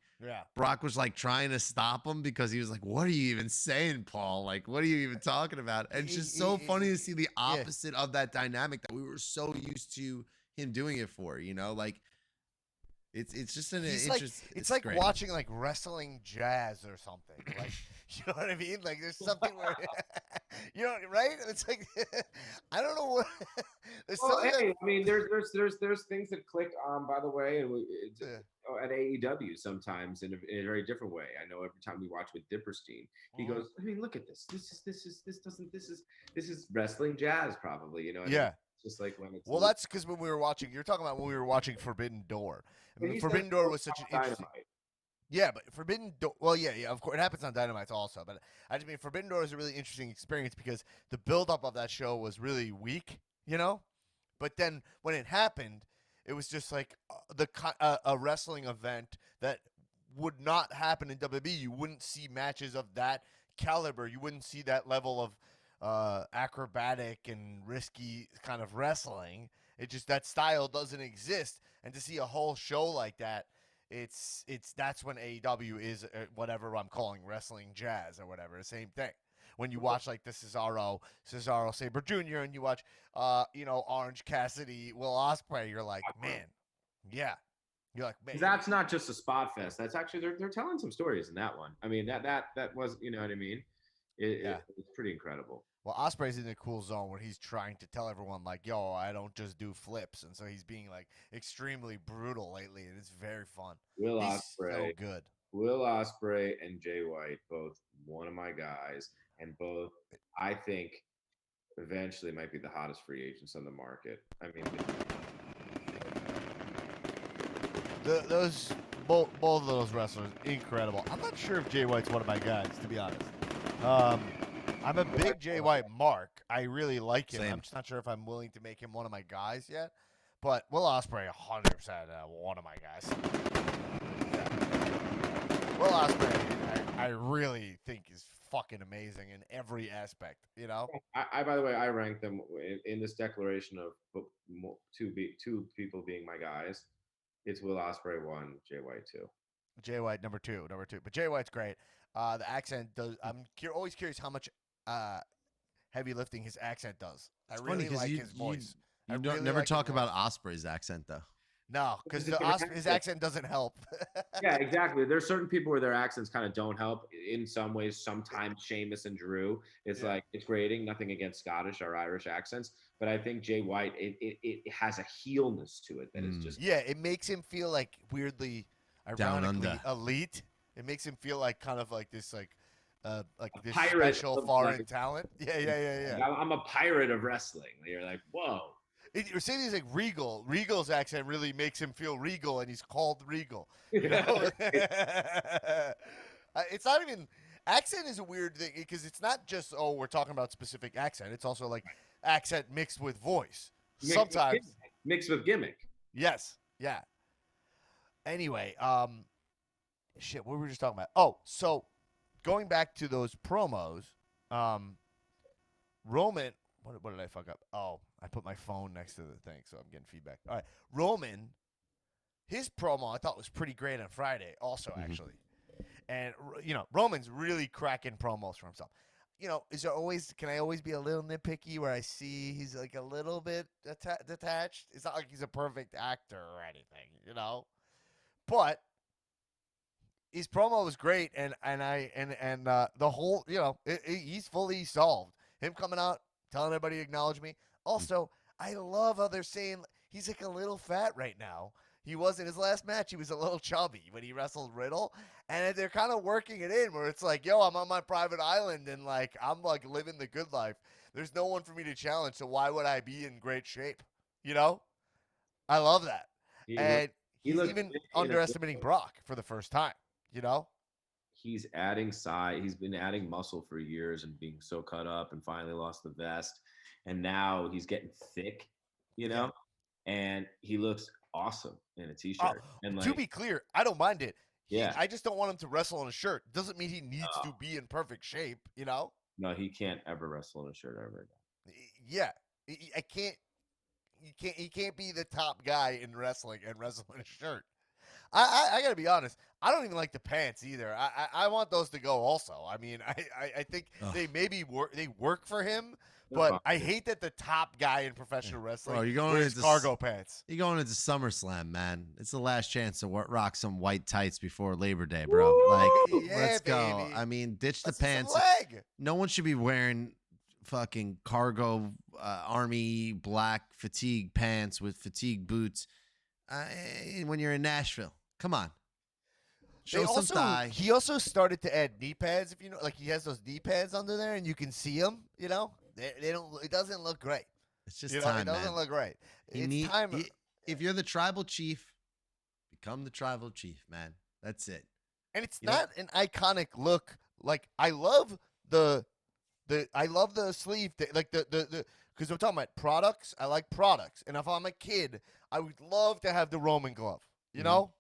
Brock was like trying to stop him because he was like, what are you even saying, Paul? Like, what are you even talking about? And it's just so funny to see the opposite of that dynamic that we were so used to him doing it for, like It's just an He's interest. it's like great. watching like wrestling jazz or something. Like, you know what I mean? Like there's something where you know, right? It's like I don't know what there's Well, something hey, that, I mean, there's things that click. By the way, and yeah. at AEW sometimes in a very different way. I know every time we watch with Dipperstein, he goes, I mean, look at this. This is wrestling jazz, probably. You know what I mean? Yeah. It's just like when it's. Well, that's because when we were watching, you're talking about when we were watching Forbidden Door. I But mean, he said Forbidden Door was such an Dynamite. interesting. Yeah, but Forbidden Door. Well, yeah, of course, it happens on Dynamite also. But I just mean Forbidden Door is a really interesting experience because the buildup of that show was really weak, you know. But then when it happened, it was just like a wrestling event that would not happen in WWE. You wouldn't see matches of that caliber. You wouldn't see that level of acrobatic and risky kind of wrestling. It just that style doesn't exist. And to see a whole show like that, it's that's when AEW is whatever I'm calling wrestling jazz or whatever. The same thing. When you watch like the Cesaro Sabre Jr. and you watch Orange Cassidy, Will Ospreay, you're like, man, yeah. You're like, man. That's not just a spot fest. That's actually they're telling some stories in that one. I mean, that was, you know what I mean? It's pretty incredible. Well, Ospreay's in a cool zone where he's trying to tell everyone like, yo, I don't just do flips, and so he's being like extremely brutal lately, and it's very fun. He's Ospreay, so good. Will Ospreay and Jay White, both one of my guys, and both I think eventually might be the hottest free agents on the market. I mean, those both of those wrestlers, incredible. I'm not sure if Jay White's one of my guys, to be honest. I'm a big Jay White mark. I really like him. Same. I'm just not sure if I'm willing to make him one of my guys yet. But Will Ospreay, 100% one of my guys. Yeah. Will Ospreay, I really think is fucking amazing in every aspect. You know. I by the way, I rank them in this declaration of two people being my guys. It's Will Ospreay 1, Jay White 2. Jay White number two. But Jay White's great. The accent does. I'm always curious how much heavy lifting his accent does. I really like his voice. You really don't never like talk his about Osprey's accent though. No, because his accent doesn't help. Yeah, exactly. There's certain people where their accents kind of don't help in some ways. Sometimes Sheamus and Drew, it's like it's grating. Nothing against Scottish or Irish accents, but I think Jay White, it has a heelness to it that is just it makes him feel like weirdly, ironically under. elite. It makes him feel like kind of like this like this pirate special of, foreign like, talent. Yeah. I'm a pirate of wrestling. You're like, whoa. Mercedes like Regal. Regal's accent really makes him feel regal, and he's called Regal. You know, it's not even accent is a weird thing because it's not just we're talking about specific accent. It's also like accent mixed with voice. Sometimes mixed with gimmick. Yes, yeah. Anyway, shit, what were we just talking about? Oh, so going back to those promos, Roman. What did I fuck up? Oh, I put my phone next to the thing, so I'm getting feedback. All right, Roman, his promo I thought was pretty great on Friday, also actually, and Roman's really cracking promos for himself. Can I always be a little nitpicky where I see he's like a little bit detached? It's not like he's a perfect actor or anything, but his promo was great, and the whole, he's fully solved. Him coming out, telling everybody to acknowledge me. Also, I love how they're saying he's like a little fat right now. He was in his last match. He was a little chubby when he wrestled Riddle, and they're kind of working it in where it's like, yo, I'm on my private island and like I'm like living the good life. There's no one for me to challenge, so why would I be in great shape? I love that. He's even underestimating Brock for the first time. He's adding size. He's been adding muscle for years and being so cut up, and finally lost the vest, and now he's getting thick, and he looks awesome in a t-shirt. And to be clear, I don't mind it. Yeah. I just don't want him to wrestle in a shirt. Doesn't mean he needs to be in perfect shape. No, he can't ever wrestle in a shirt ever again. Yeah, I can't. He can't be the top guy in wrestling and wrestle in a shirt. I gotta be honest. I don't even like the pants either. I want those to go also. I mean, I think they maybe work for him, But I hate that the top guy in professional wrestling Bro, you're going wears into cargo pants. You're going into SummerSlam, man. It's the last chance to rock some white tights before Labor Day, bro. Like, Yeah, let's go. baby. I mean, ditch the Let's see some pants. leg. No one should be wearing fucking cargo army black fatigue pants with fatigue boots when you're in Nashville. Come on. Show some thigh. He also started to add knee pads. If you know, like he has those knee pads under there, and you can see them. You know, they don't. It doesn't look great. It's just You know, time, it doesn't man. look great. It's time. If you're the tribal chief, become the tribal chief, man. That's it. And it's not an iconic look. Like I love the sleeve, like the because we're talking about products. I like products, and if I'm a kid, I would love to have the Roman glove. You know,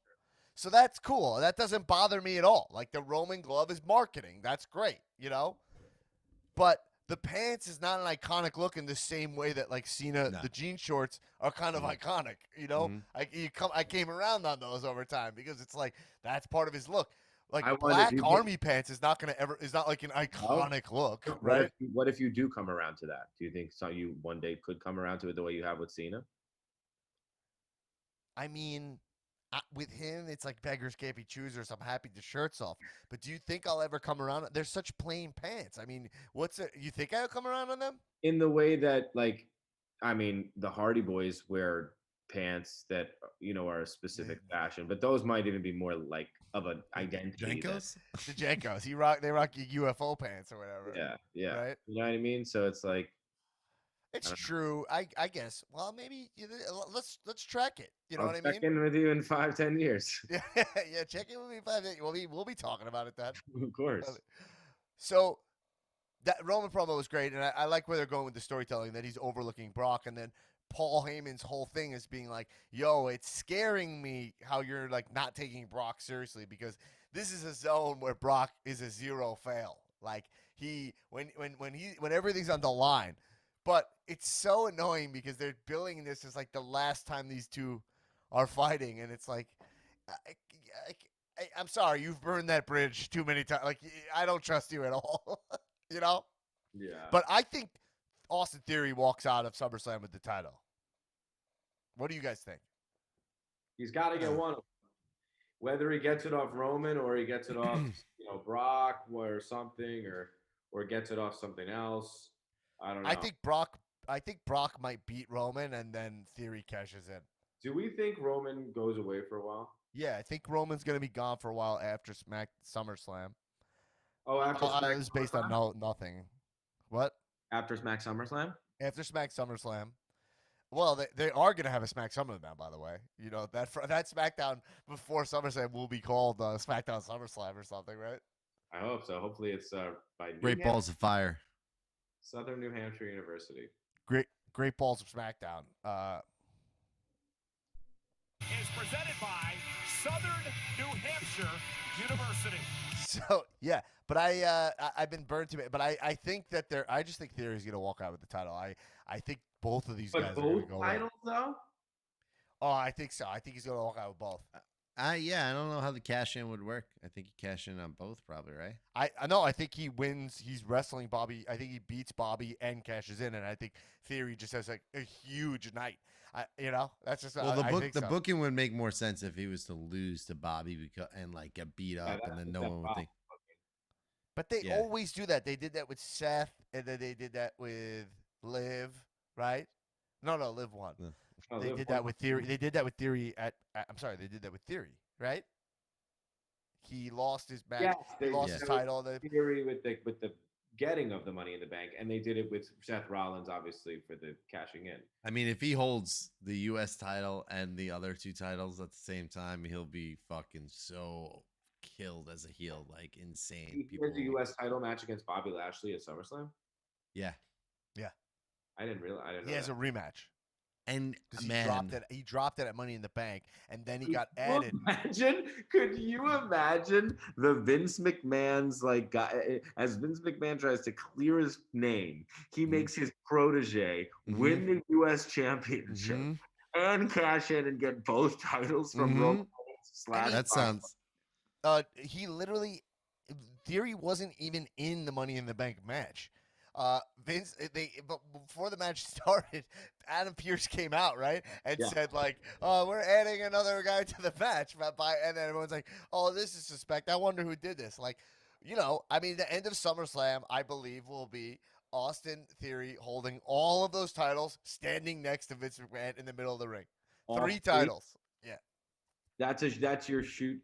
so that's cool. That doesn't bother me at all. Like the Roman glove is marketing. That's great. You know, but the pants is not an iconic look in the same way that like Cena, the jean shorts are kind of iconic. You know, I came around on those over time because it's like that's part of his look. Like black army pants is not like an iconic look, right? What if you do come around to that? Do you think you one day could come around to it the way you have with Cena? I mean, with him, it's like beggars can't be choosers. I'm happy the shirt's off. But do you think I'll ever come around? They're such plain pants. I mean, you think I'll come around on them? In the way that, like, I mean, the Hardy Boys wear pants that are a specific fashion, but those might even be more like of an identity. Jenkos? The Jenkos. They rock UFO pants or whatever. Yeah. Right? You know what I mean? So it's like, it's true. I guess. Well, maybe let's track it. You know what I mean? Check in with you in 5-10 years. Yeah, check in with me in 5 days. We'll be talking about it then. Of course. So that Roman promo was great, and I like where they're going with the storytelling, that he's overlooking Brock, and then Paul Heyman's whole thing is being like, yo, it's scaring me how you're like not taking Brock seriously, because this is a zone where Brock is a zero fail. Like when everything's on the line. But it's so annoying because they're billing this as like the last time these two are fighting, and it's like I'm sorry, you've burned that bridge too many times. Like, I don't trust you at all. You know? Yeah. But I think Austin Theory walks out of SummerSlam with the title. What do you guys think? He's got to get one of them. Whether he gets it off Roman or he gets it off, Brock or something, or gets it off something else. I don't know. I think Brock might beat Roman, and then Theory cashes in. Do we think Roman goes away for a while? Yeah, I think Roman's going to be gone for a while after SummerSlam. Oh, after it was based on nothing. What? After Smack SummerSlam? After Smack SummerSlam. Well, they are going to have a Smack SummerSlam, by the way. You know, that SmackDown before SummerSlam will be called SmackDown SummerSlam or something, right? I hope so. Hopefully it's by Great Balls of Fire. Southern New Hampshire University. Great Balls of SmackDown. Is presented by Southern New Hampshire University. So yeah, but I've been burned to it. But I think that I just think Theory's gonna walk out with the title. I think both of these guys are gonna go. Both titles though? Oh, I think so. I think he's gonna walk out with both. Yeah, I don't know how the cash in would work. I think he cash in on both, probably, right? I know. I think he wins. He's wrestling Bobby. I think he beats Bobby and cashes in, and I think Theory just has like a huge night. That's just the booking would make more sense if he was to lose to Bobby and like get beat up, and then no one would think. But they always do that. They did that with Seth, and then they did that with Liv, right? No, Liv won. Yeah. They did that with Theory. They did that with Theory I'm sorry, they did that with Theory, right? He lost his match. Yes, he lost his title. Theory with the getting of the Money in the Bank, and they did it with Seth Rollins, obviously, for the cashing in. I mean, if he holds the U.S. title and the other two titles at the same time, he'll be fucking so killed as a heel, like insane. He did the U.S. title match against Bobby Lashley at SummerSlam. Yeah. I didn't realize. He has a rematch. And he dropped it at Money in the Bank, and then he got added. Could you imagine the Vince McMahon's guy, as Vince McMahon tries to clear his name, he makes his protege win the U.S. Championship and cash in and get both titles from Roman Reigns. That sounds. He literally, Theory wasn't even in the Money in the Bank match. Vince, but before the match started, Adam Pearce came out, right, and Yeah. said like, "Oh, we're adding another guy to the match," and then everyone's like, "Oh, this is suspect. I wonder who did this." Like, I mean, the end of SummerSlam, I believe, will be Austin Theory holding all of those titles, standing next to Vince McMahon in the middle of the ring. All Three titles. Yeah. That's your shoot.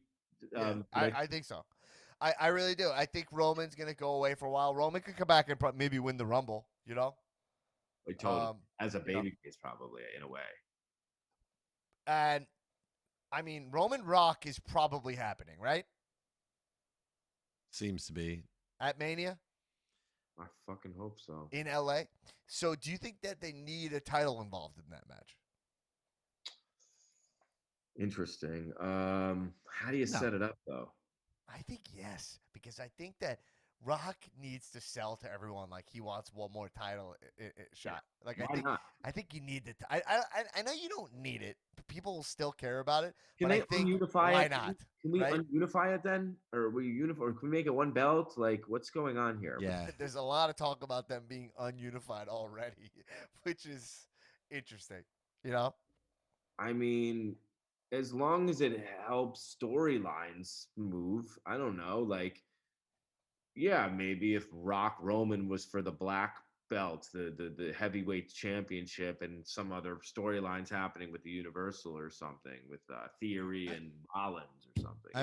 Yeah, prediction? I think so. I really do. I think Roman's gonna go away for a while. Roman could come back and maybe win the Rumble. Like, totally. As a you know. babyface, probably in a way. And I mean, Roman Rock is probably happening, right? Seems to be. At Mania I fucking hope so. in LA. So, do you think that they need a title involved in that match? Interesting. How do you set it up though? I think yes, because I think that Rock needs to sell to everyone like he wants one more title shot. Like Why not? I think you need it. I know you don't need it. But people will still care about it. Can but they I think unify why it? not? Can we right? unify it then, or we unify? Or can we make it one belt? Like, what's going on here? Yeah. There's a lot of talk about them being ununified already, which is interesting. I mean, as long as it helps storylines move, I don't know. Like, yeah, maybe if Rock Roman was for the black belt, the heavyweight championship, and some other storylines happening with the Universal or something, with Theory and Rollins or something. I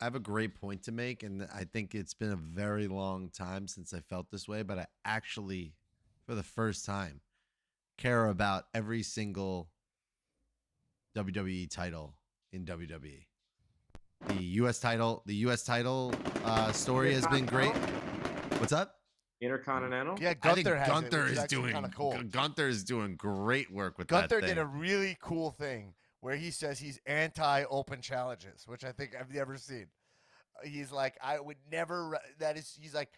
have a great point to make, and I think it's been a very long time since I felt this way, but I actually, for the first time, care about every single WWE title in WWE. The U.S. title story has been great. What's up? Intercontinental. Yeah, I think Gunther has Gunther it, which is actually doing kind of cool. Gunther is doing great work with Gunther that thing. did a really cool thing where he says he's anti-open challenges, which I think I've never seen. He's like, I would never. He's like,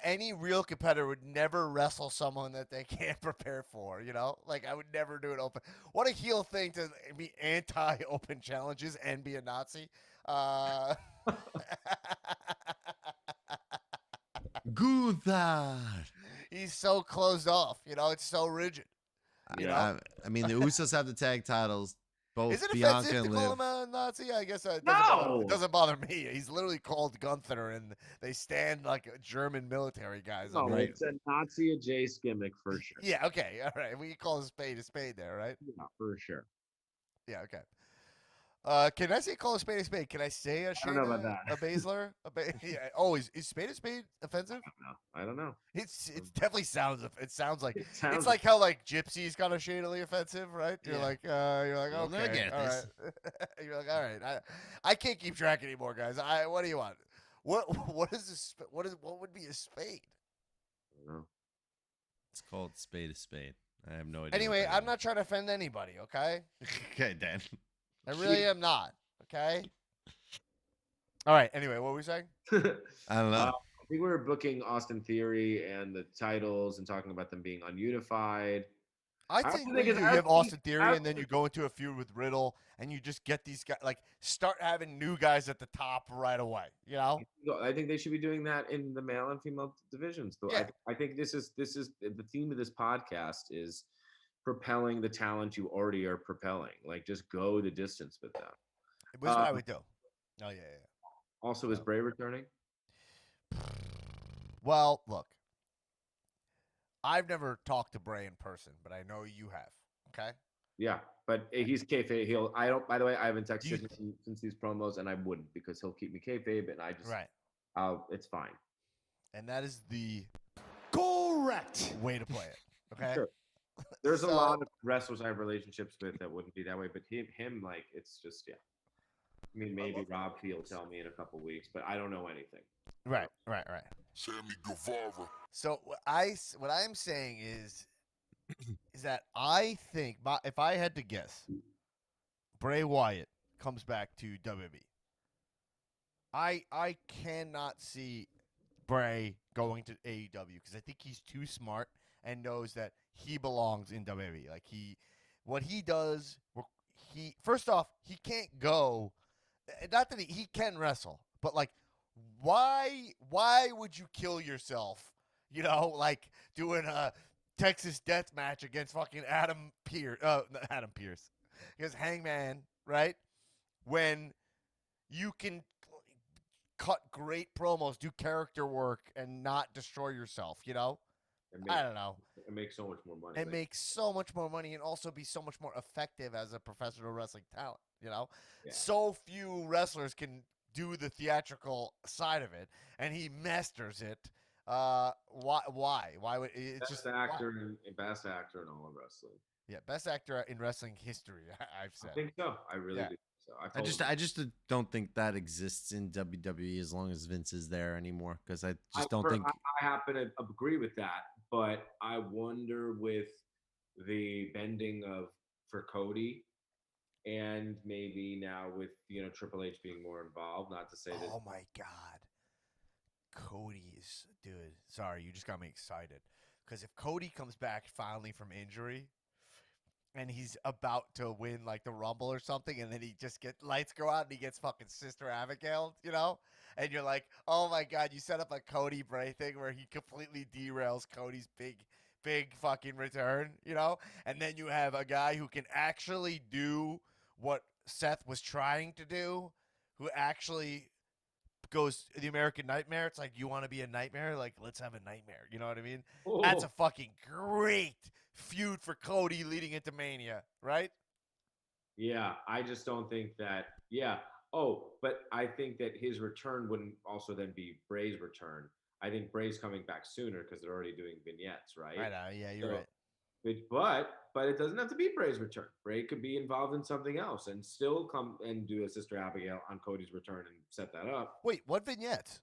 any real competitor would never wrestle someone that they can't prepare for. Like I would never do an open. What a heel thing to be anti-open challenges and be a Nazi. Gunther. He's so closed off. It's so rigid. I mean, the Usos have the tag titles. Both Is it Bianca offensive to and call Liv. him a Nazi? I guess it No! doesn't bother me. He's literally called Gunther, and they stand like German military guys. No, right? it's a Nazi adjacent gimmick for sure. Yeah, okay, all right. We can call a spade there, right? Yeah, for sure. Yeah, okay. Can I say call a spade? Can I say a I don't know about Shayna, that. a Baszler? Yeah. Oh, is spade offensive? I don't know. It definitely sounds. It sounds like It sounds it's like how like gypsies kind of shadily offensive, right? You're Yeah. like You'll okay, never get all this. right. You're like, all right. I can't keep track anymore, guys. What do you want? What is this? What would be a spade? I don't know. It's called spade a spade. I have no idea. Anyway, I'm not trying to offend anybody. Okay, Okay, Dan. I really am not. Okay. All right. Anyway, what were we saying? I don't know. I think we were booking Austin Theory and the titles and talking about them being ununified. I also think think when you it's have actually- Austin Theory and then you go into a feud with Riddle and you just get these guys, like start having new guys at the top right away. I think they should be doing that in the male and female divisions. Though Yeah. I think this is the theme of this podcast is propelling the talent you already are propelling. Like just go the distance with them. It was what I would do. Oh yeah. Also, is Bray returning? Well, look, I've never talked to Bray in person, but I know you have. Okay. Yeah, but he's kayfabe. I don't. By the way, I haven't texted You- him since these promos, and I wouldn't because he'll keep me kayfabe, and I just Right. It's fine. And that is the Correct. way to play it. Okay. Sure. There's a So- lot of wrestlers I have relationships with that wouldn't be that way, but him, like it's just yeah. I mean, maybe Rob P will tell me in a couple weeks, but I don't know anything. Right. Sammy Guevara. So what I'm saying is that I think if I had to guess, Bray Wyatt comes back to WWE. I cannot see Bray going to AEW because I think he's too smart and knows that he belongs in WWE. Like what he does, first off, he can't go. Not that he can wrestle, but like, why would you kill yourself You know, like doing a Texas death match against fucking Adam Pierce. Not Adam Pierce. Against Hangman, right? When you can cut great promos, do character work, and not destroy yourself, you know? I don't know. It makes so much more money. And make so much more money and also be so much more effective as a professional wrestling talent, you know? Yeah. So few wrestlers can do the theatrical side of it, and he masters it. Why? Why would it's best just actor why? and best actor in all of wrestling. Yeah, best actor in wrestling history, I've I said. think so. I really Yeah. do. So I just don't think that exists in WWE as long as Vince is there anymore. Because I just don't think. I happen to agree with that, but I wonder with the bending of for Cody, and maybe now with Triple H being more involved. Not to say that. Oh my god. Cody's dude. Sorry, you just got me excited. Because if Cody comes back finally from injury and he's about to win like the Rumble or something, and then he just lights go out and he gets fucking Sister Abigail, you know? And you're like, oh my god, you set up a Cody Bray thing where he completely derails Cody's big fucking return, you know? And then you have a guy who can actually do what Seth was trying to do, who actually goes the American Nightmare. It's like, you want to be a nightmare? Like, let's have a nightmare. You know what I mean? Oh, That's a fucking great feud for Cody leading into Mania, right? yeah, I just don't think that. Yeah. Oh, but I think that his return wouldn't also then be Bray's return. I think Bray's coming back sooner because they're already doing vignettes, right? I know. Yeah, you're So, right. but it doesn't have to be Bray's return. Bray could be involved in something else and still come and do a Sister Abigail on Cody's return and set that up. Wait, what vignettes?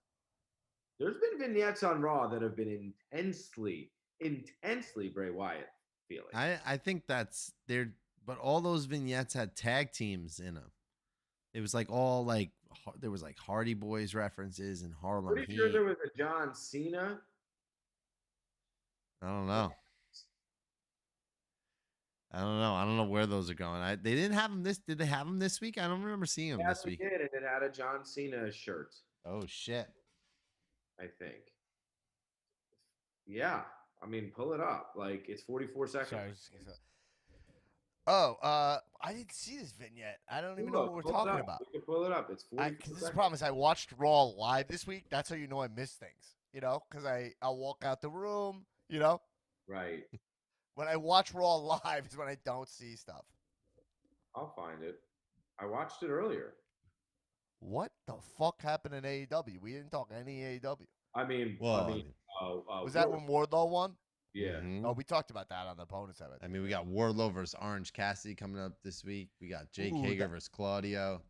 There's been vignettes on Raw that have been intensely Bray Wyatt feeling. I think that's there, but all those vignettes had tag teams in them. It was like all like there was like Hardy Boys references and Harlem Pretty Heat. sure there was a John Cena. I don't know. I don't know where those are going. They didn't have them this. Did they have them this week? I don't remember seeing them this week. Did, and it had a John Cena shirt. Oh shit! I think. Yeah, I mean, pull it up. Like it's 44 seconds. Sorry, I didn't see this vignette. I don't even know what we're talking about. We can pull it up. It's 44 Because this is the problem is I watched Raw live this week. That's how you know I missed things. You know, because I'll walk out the room. You know, right. when I watch Raw live is when I don't see stuff. I'll find it. I watched it earlier. What the fuck happened in AEW? We didn't talk any AEW. Was that when Wardlow won? Yeah. Mm-hmm. Oh, we talked about that on the opponents of it. I mean, we got Wardlow versus Orange Cassidy coming up this week. We got Jake Hager versus Claudio.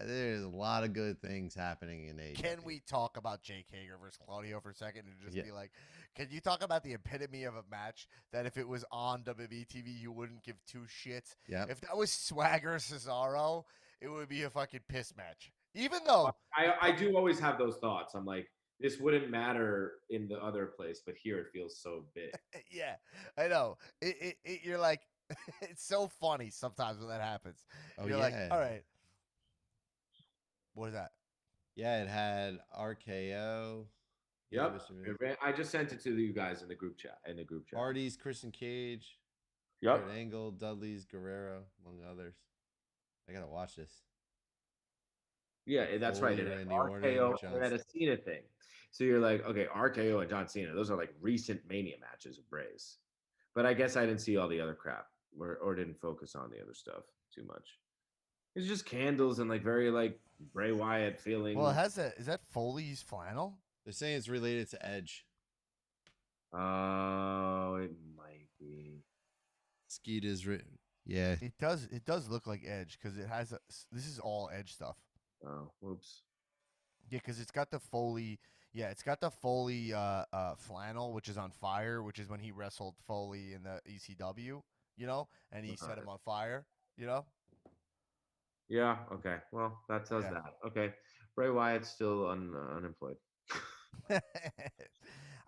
There's a lot of good things happening in AEW. Can we talk about Jake Hager versus Claudio for a second and just be like, can you talk about the epitome of a match that if it was on WWE TV, you wouldn't give two shits? Yeah. If that was Swagger Cesaro, it would be a fucking piss match. Even though I do always have those thoughts. I'm like, this wouldn't matter in the other place, but here it feels so big. Yeah, I know. You're like, it's so funny sometimes when that happens. Oh, you're like, all right. What is that? Yeah, it had RKO. Yep. I just sent it to you guys in the group chat. Hardy's, Christian Cage. Yep. Kurt Angle, Dudley's, Guerrero, among others. I gotta watch this. Yeah, that's right. And RKO and a Cena thing. So you're like, okay, RKO and John Cena, those are like recent Mania matches of Bray's. But I guess I didn't see all the other crap or didn't focus on the other stuff too much. It's just candles and like very like Bray Wyatt feeling. Well, is that Foley's flannel? They're saying it's related to Edge. Oh, it might be. Skeet is written. Yeah. It does look like Edge because it has this is all Edge stuff. Oh, whoops. Yeah, because it's got the Foley. Yeah, it's got the Foley flannel, which is on fire, which is when he wrestled Foley in the ECW, you know, and he set him on fire, you know. Yeah. Okay. Well, that does that. Okay. Bray Wyatt's still unemployed.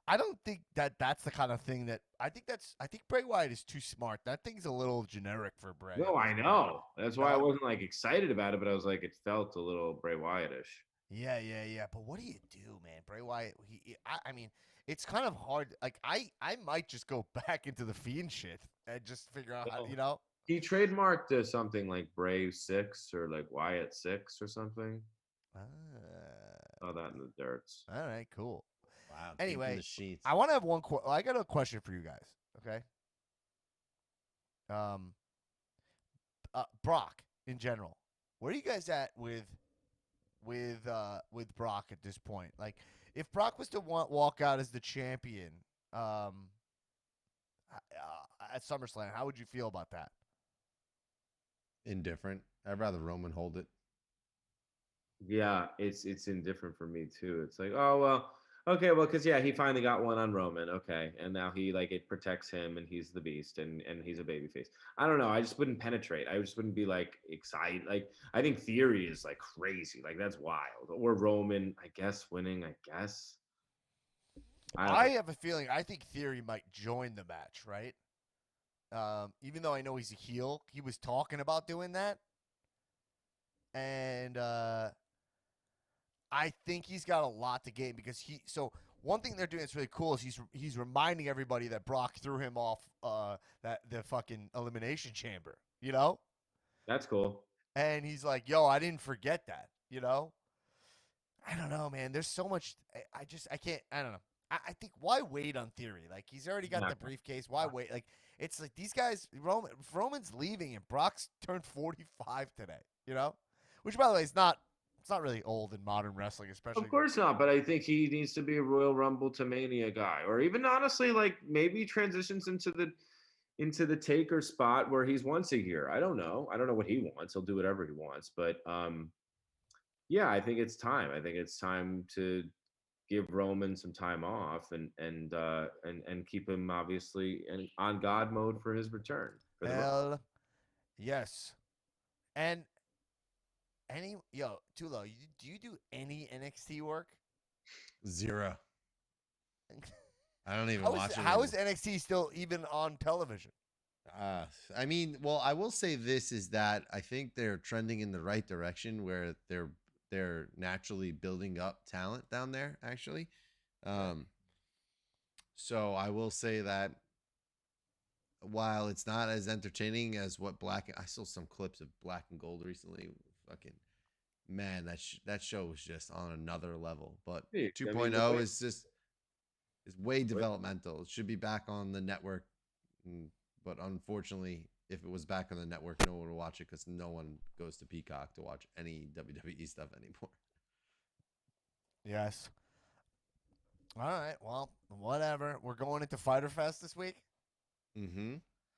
I don't think that's the kind of thing that I think Bray Wyatt is too smart. That thing's a little generic for Bray. No, I know. That's why I wasn't like excited about it, but I was like, it felt a little Bray Wyatt-ish. Yeah. But what do you do, man? Bray Wyatt. I mean, it's kind of hard. Like I might just go back into the Fiend shit and just figure out how, Well, you know. he trademarked something like Brave 6 or like Wyatt 6 or something. Ah, Saw that in the dirts. all right, cool. Wow. Deep in Anyway, the sheets. I want to have one. I got a question for you guys. Okay. Um, Brock in general. Where are you guys at with Brock at this point? Like, if Brock was to walk out as the champion, at SummerSlam, how would you feel about that? Indifferent. I'd rather Roman hold it. Yeah, it's indifferent for me too. It's like, oh well, okay, well, because yeah, he finally got one on Roman, okay, and now he like it protects him, and he's the beast, and he's a babyface. I don't know. I just wouldn't penetrate. I just wouldn't be like excited. Like I think Theory is like crazy. Like that's wild. Or Roman, I guess winning. I guess. I have a feeling. I think Theory might join the match, right? Even though I know he's a heel, he was talking about doing that, and I think he's got a lot to gain because he. So one thing they're doing that's really cool is he's reminding everybody that Brock threw him off that the fucking elimination chamber, you know, That's cool. and he's like, "Yo, I didn't forget that," you know. I don't know, man. There's so much. I can't. I don't know. I think why wait on Theory? Like he's already got the briefcase. Why wait? Like it's like these guys. Roman's leaving and Brock's turned 45 today. You know, which by the way is not. It's not really old in modern wrestling, especially. Of course not, but I think he needs to be a Royal Rumble to Mania guy, or even honestly, like maybe transitions into the Taker spot where he's once a year. I don't know. I don't know what he wants. He'll do whatever he wants, but yeah, I think it's time. I think it's time to give Roman some time off and keep him obviously on God mode for his return. For the Rumble. Hell, yes. And Tulo, do you do any NXT work? Zero. I don't even How watch is, it. how is NXT still even on television? I mean, well, I will say this is that I think they're trending in the right direction where they're naturally building up talent down there, actually. So I will say that while it's not as entertaining as what I saw some clips of Black and Gold recently. Fucking man, that show was just on another level. But Yeah, I 2.0 mean, is way developmental. It should be back on the network. But unfortunately, if it was back on the network, no one would watch it because no one goes to Peacock to watch any WWE stuff anymore. Yes. All right. Well, whatever. We're going into Fighter Fest this week. Mm-hmm.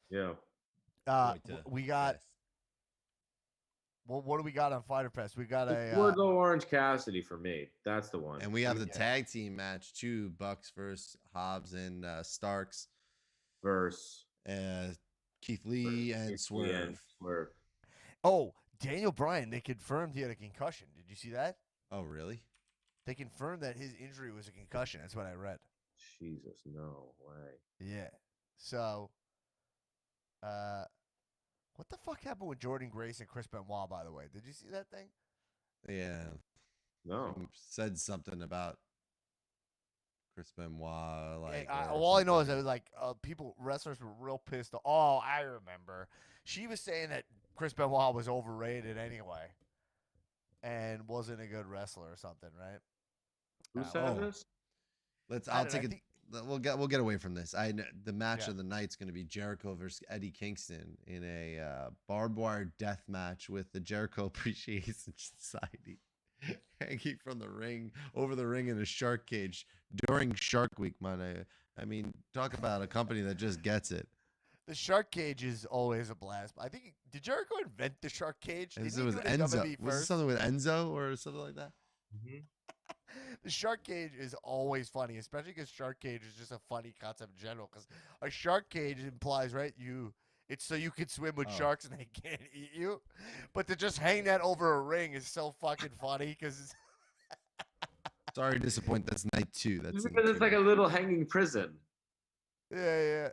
yeah. We got. Well, what do we got on Fighter Fest? We got a. Wardlow Orange Cassidy for me. That's the one. And we have the tag team match too: Bucks versus Hobbs and Starks Verse. Keith Lee and Swerve. Oh, Daniel Bryan. They confirmed he had a concussion. Did you see that? Oh, really? They confirmed that his injury was a concussion. That's what I read. Jesus, no way. Yeah. So, what the fuck happened with Jordan Grace and Chris Benoit? By the way, did you see that thing? Yeah. No. He said something about Chris Benoit. Like, all I know is that it was like wrestlers were real pissed. Oh, I remember. She was saying that Chris Benoit was overrated anyway, and wasn't a good wrestler or something, right? Who said this? I'll take it. We'll get away from this. The match of the night's going to be Jericho versus Eddie Kingston in a barbed wire death match with the Jericho Appreciation Society hanging from the ring over the ring in a shark cage during Shark Week, man. I mean, talk about a company that just gets it. The shark cage is always a blast. I think did Jericho invent the shark cage? It was Enzo. Was it something with Enzo or something like that? Mm-hmm. The shark cage is always funny, especially because shark cage is just a funny concept in general. Because a shark cage implies, right, it's so you can swim with sharks and they can't eat you. But to just hang that over a ring is so fucking funny because. Sorry to disappoint. That's night 2. That's because it's like a little hanging prison. Yeah.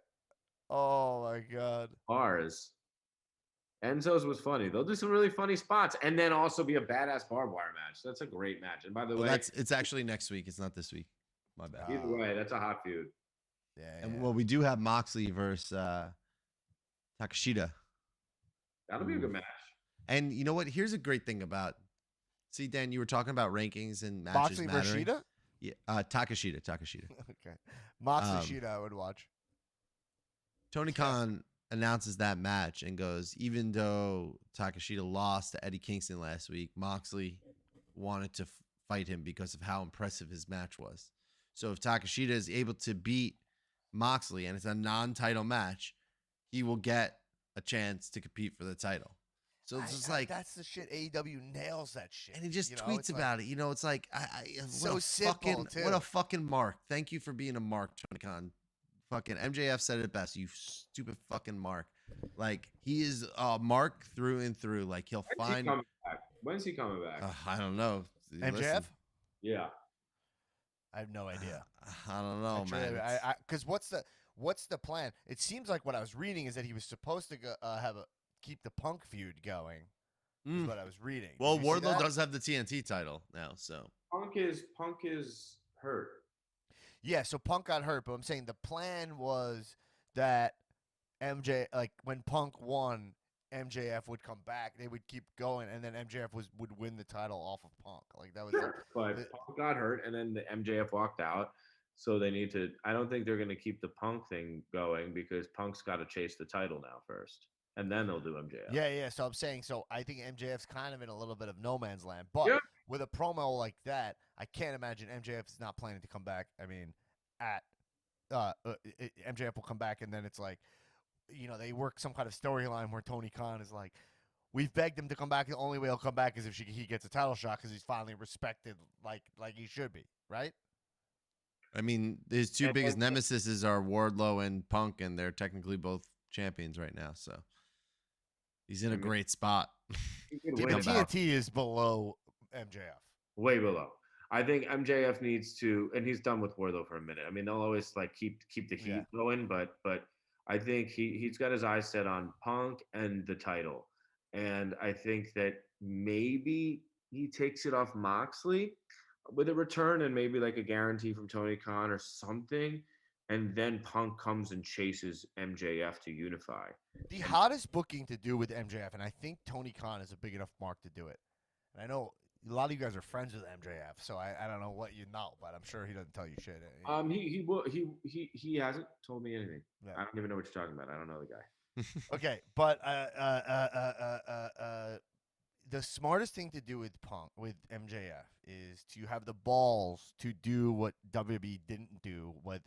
Oh my god. Ours. Enzo's was funny. They'll do some really funny spots and then also be a badass barbed wire match. That's a great match. And by the way, it's actually next week. It's not this week. My bad. Either way, that's a hot feud. Yeah. And well, we do have Moxley versus Takashita. That'll be a good match. And you know what? Here's a great thing about. See, Dan, you were talking about rankings and matches Moxley versus mattering. Shida? Yeah, Takashita. Okay. Moxley Shida, I would watch. Tony Khan announces that match and goes, even though Takashita lost to Eddie Kingston last week, Moxley wanted to fight him because of how impressive his match was. So if Takashita is able to beat Moxley and it's a non-title match, he will get a chance to compete for the title. So it's just like that's the shit. AEW nails that shit. and he just you know? tweets It's about it. You know, it's like So what a simple, fucking too. what a fucking mark. Thank you for being a mark, Tony Khan. Fucking MJF said it best. You stupid fucking mark. Like he is a mark through and through. Like he'll When's he find. coming back? When's he coming back? I don't know. MJF? Listen, Yeah. I have no idea. I don't know, man. Because what's the plan? It seems like what I was reading is that he was supposed to go, keep the Punk feud going. Is what I was reading. Well, Did you see Wardlow that? does have the TNT title now, so Punk is hurt. Yeah, so Punk got hurt, but I'm saying the plan was that MJ, like when Punk won, MJF would come back. They would keep going, and then MJF would win the title off of Punk. Like that was. But Punk got hurt, and then the MJF walked out. So they need to. I don't think they're going to keep the Punk thing going because Punk's got to chase the title now first, and then they'll do MJF. Yeah. So I'm saying, so I think MJF's kind of in a little bit of no man's land. But Yeah. with a promo like that, I can't imagine MJF is not planning to come back. I mean, MJF will come back, and then it's like, you know, they work some kind of storyline where Tony Khan is like, we've begged him to come back. The only way he'll come back is if he gets a title shot because he's finally respected like he should be, right? I mean, his two And biggest then- nemesis are Wardlow and Punk, and they're technically both champions right now. So he's in a great spot. He could The win it back. TNT is below MJF. Way below. I think MJF needs to, and he's done with Wardlow for a minute. I mean, they'll always like keep the heat Yeah. going, but I think he's got his eyes set on Punk and the title, and I think that maybe he takes it off Moxley with a return and maybe like a guarantee from Tony Khan or something, and then Punk comes and chases MJF to unify. The hottest booking to do with MJF, and I think Tony Khan is a big enough mark to do it. And I know a lot of you guys are friends with MJF, so I don't know what you know, but I'm sure he doesn't tell you shit. He hasn't told me anything. Yeah. I don't even know what you're talking about. I don't know the guy. Okay, but the smartest thing to do with MJF is to have the balls to do what WWE didn't do with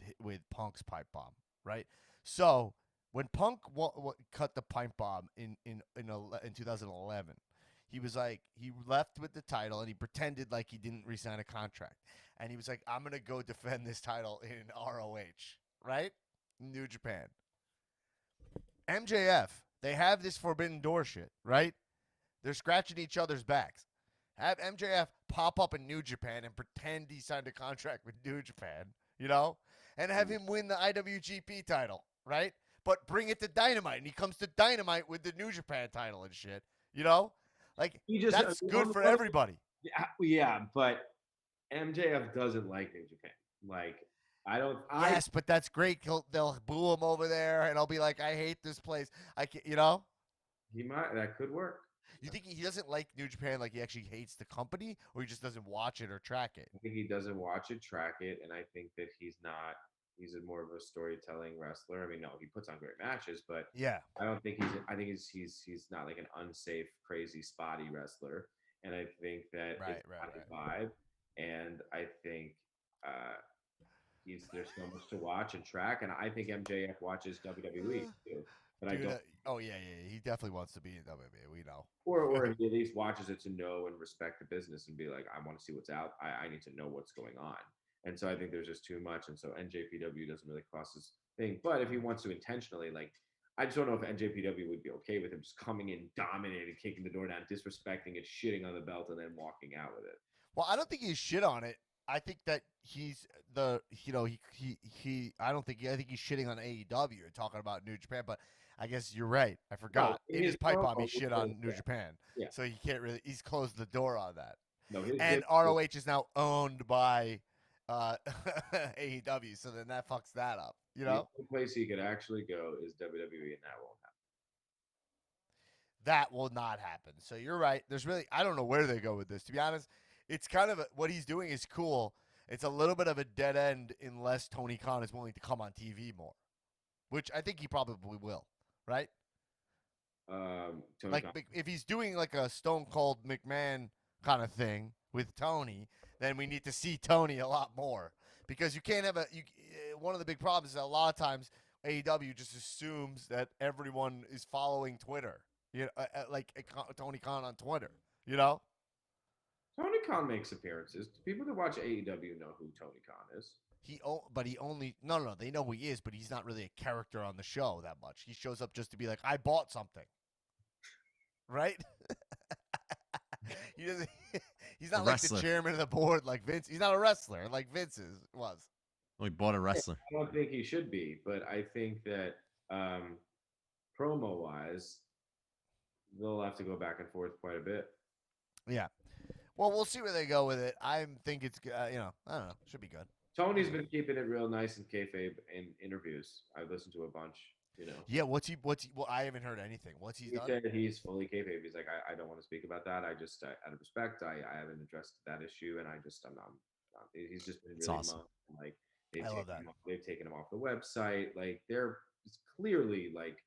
Punk's pipe bomb, right? So when Punk cut the pipe bomb in 2011, he was like, he left with the title and he pretended like he didn't resign a contract, and he was like, I'm gonna go defend this title in ROH, right? New Japan. MJF, they have this Forbidden Door shit, right? They're scratching each other's backs. Have MJF pop up in New Japan and pretend he signed a contract with New Japan, you know? And have him win the IWGP title, right? But bring it to Dynamite, and he comes to Dynamite with the New Japan title and shit, you know? Like, that's good for everybody. Yeah, but MJF doesn't like New Japan. Like, Yes, but that's great. They'll boo him over there, and I'll be like, I hate this place. I can't, you know? That could work. You think he doesn't like New Japan, like he actually hates the company, or he just doesn't watch it or track it? I think he doesn't watch it, track it, and I think that he's more of a storytelling wrestler. I mean, no, he puts on great matches, but Yeah. I don't think he's not like an unsafe, crazy, spotty wrestler. And I think that it's not his vibe. And I think there's so much to watch and track. And I think MJF watches WWE too. But I don't. He definitely wants to be in WWE. We know. Or he at least watches it to know and respect the business and be like, I want to see what's out. I need to know what's going on. And so I think there's just too much. And so NJPW doesn't really cross his thing. But if he wants to intentionally, like, I just don't know if NJPW would be okay with him just coming in, dominating, kicking the door down, disrespecting it, shitting on the belt, and then walking out with it. Well, I don't think he's shit on it. I think that he's I think he's shitting on AEW and talking about New Japan, but I guess you're right. I forgot. No, in his pipe bomb, he promo, shit on New yeah. Japan. Yeah. So he can't really, he's closed the door on that. No, And ROH is now owned by AEW. So then that fucks that up. You The know, only place he could actually go is WWE, and that won't happen. that will not happen. So you're right. There's really I don't know where they go with this. To be honest, it's kind of what he's doing is cool. It's a little bit of a dead end unless Tony Khan is willing to come on TV more, which I think he probably will. Right? Tony Like Khan. if he's doing like a Stone Cold McMahon kind of thing with Tony, then we need to see Tony a lot more because you can't have one of the big problems is that a lot of times AEW just assumes that everyone is following Twitter, Tony Khan on Twitter, you know. Tony Khan makes appearances. People that watch AEW know who Tony Khan is. But he only no they know who he is, but he's not really a character on the show that much. He shows up just to be like, I bought something, right? He doesn't. He's not like the chairman of the board like Vince. He's not a wrestler like Vince was. We bought a wrestler. I don't think he should be, but I think that promo wise, they'll have to go back and forth quite a bit. Yeah. Well, we'll see where they go with it. I think it's I don't know, should be good. Tony's been keeping it real nice in kayfabe in interviews. I've listened to a bunch. Yeah, what's he? Well, I haven't heard anything. What's he done? Said he's fully kayfabe. He's like, I don't want to speak about that. I just, out of respect, I haven't addressed that issue, and I'm not. He's just been really awesome. Like I love that. They've taken him off the website. Like it's clearly like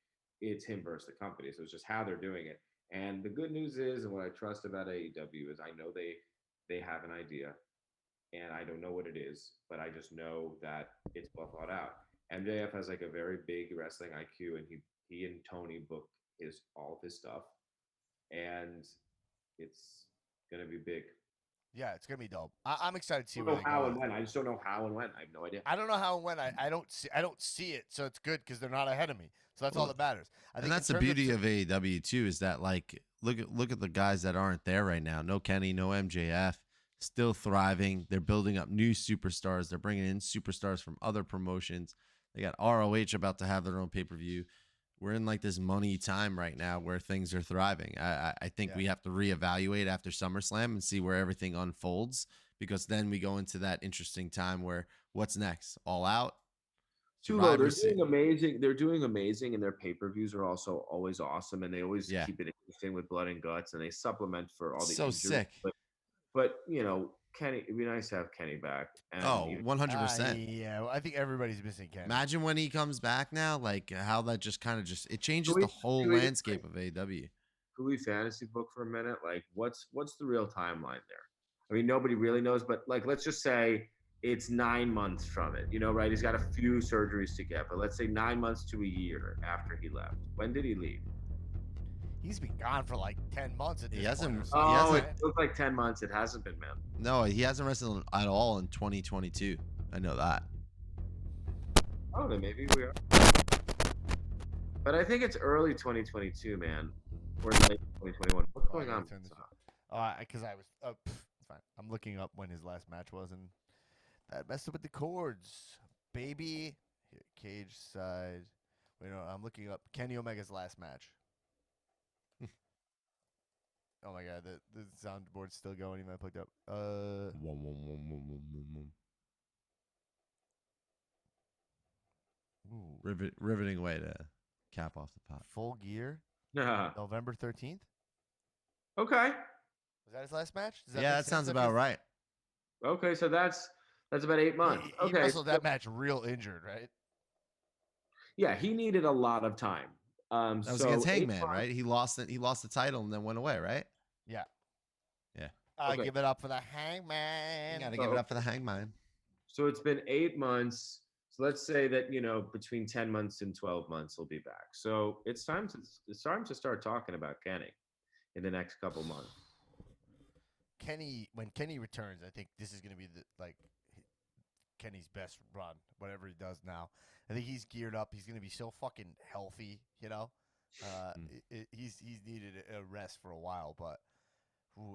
it's him versus the company. So it's just how they're doing it. And the good news is, and what I trust about AEW is, I know they have an idea, and I don't know what it is, but I just know that it's well thought out. MJF has like a very big wrestling IQ, and he and Tony book all of his stuff, and it's gonna be big. Yeah, it's gonna be dope. I'm excited to see I where don't they know how go. and when. I just don't know how and when. I have no idea. I don't know how and when. I don't see it, so it's good because they're not ahead of me. So that's all that matters. I think And that's the beauty of AEW too, is that like look at the guys that aren't there right now. No Kenny, no MJF, still thriving. They're building up new superstars. They're bringing in superstars from other promotions. They got ROH about to have their own pay-per-view. We're in like this money time right now where things are thriving. I think we have to reevaluate after SummerSlam and see where everything unfolds, because then we go into that interesting time where what's next? All Out? They're doing amazing. They're doing amazing, and their pay-per-views are also always awesome, and they always keep it interesting with blood and guts, and they supplement for all the injuries. Sick. But Kenny, it'd be nice to have Kenny back. And 100%. Yeah, I think everybody's missing Kenny. Imagine when he comes back now, like how that just kind of it changes the whole landscape of AEW. Could we fantasy book for a minute? Like, what's the real timeline there? I mean, nobody really knows, but like, let's just say it's 9 months from it. Right? He's got a few surgeries to get, but let's say 9 months to a year after he left. When did he leave? He's been gone for like 10 months at this He hasn't. point. It feels like 10 months. It hasn't been, man. No, he hasn't wrestled at all in 2022. I know that. Oh, then maybe we are. But I think it's early 2022, man. Or late 2021. What's going on? Because I was fine. I'm looking up when his last match was, and that messed up with the cords, baby. Here, cage side. Wait, no, I'm looking up Kenny Omega's last match. Oh my god, the soundboard's still going. Even I plugged up. Riveting way to cap off the pot. Full Gear. Yeah. November 13th. Okay. Was that his last match? That sounds about right. Okay, so that's about 8 months. He wrestled that match real injured, right? Yeah, he needed a lot of time. That was against Hangman, right? He lost it. He lost the title and then went away, right? Yeah. Yeah. Give it up for the Hangman. You got to give it up for the Hangman. So it's been 8 months. So let's say that between 10 months and 12 months he'll be back. So it's time to start talking about Kenny in the next couple months. When Kenny returns, I think this is going to be Kenny's best run, whatever he does now. I think he's geared up. He's going to be so fucking healthy, He's needed a rest for a while, but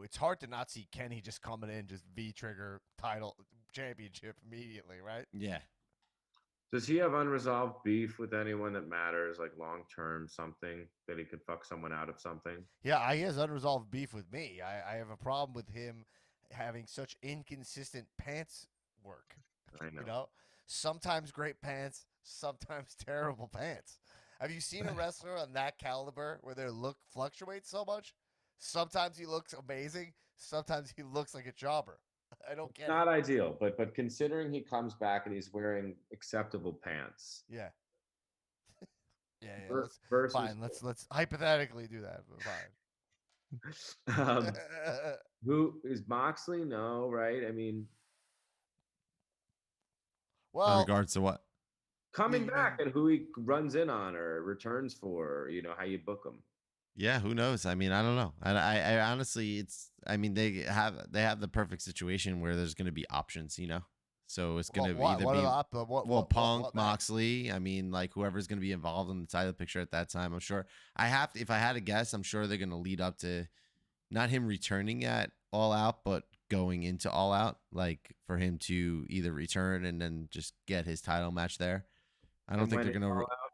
it's hard to not see Kenny just coming in, just V-trigger title championship immediately, right? Yeah. Does he have unresolved beef with anyone that matters, like long-term something, that he could fuck someone out of something? Yeah, he has unresolved beef with me. I have a problem with him having such inconsistent pants work. I know. You know, sometimes great pants, sometimes terrible pants. Have you seen a wrestler on that caliber where their look fluctuates so much? Sometimes he looks amazing, sometimes he looks like a jobber. I don't get it. Not ideal, but considering he comes back and he's wearing acceptable pants Yeah. Yeah, versus fine. Let's hypothetically do that. But um, fine. who is Moxley? No, right? I mean, In Well, regards to what? coming You back mean- and who he runs in on or returns for, how you book him. Yeah, who knows? I mean, I don't know. I honestly, I mean, they have the perfect situation where there's going to be options, So it's going to what, either what be are the op- what, well, what, Punk, what match? Moxley. I mean, like whoever's going to be involved in the title picture at that time. I'm sure. If I had to guess, I'm sure they're going to lead up to not him returning at All Out, but going into All Out, like for him to either return and then just get his title match there. I don't And think when they're is going to. All Out?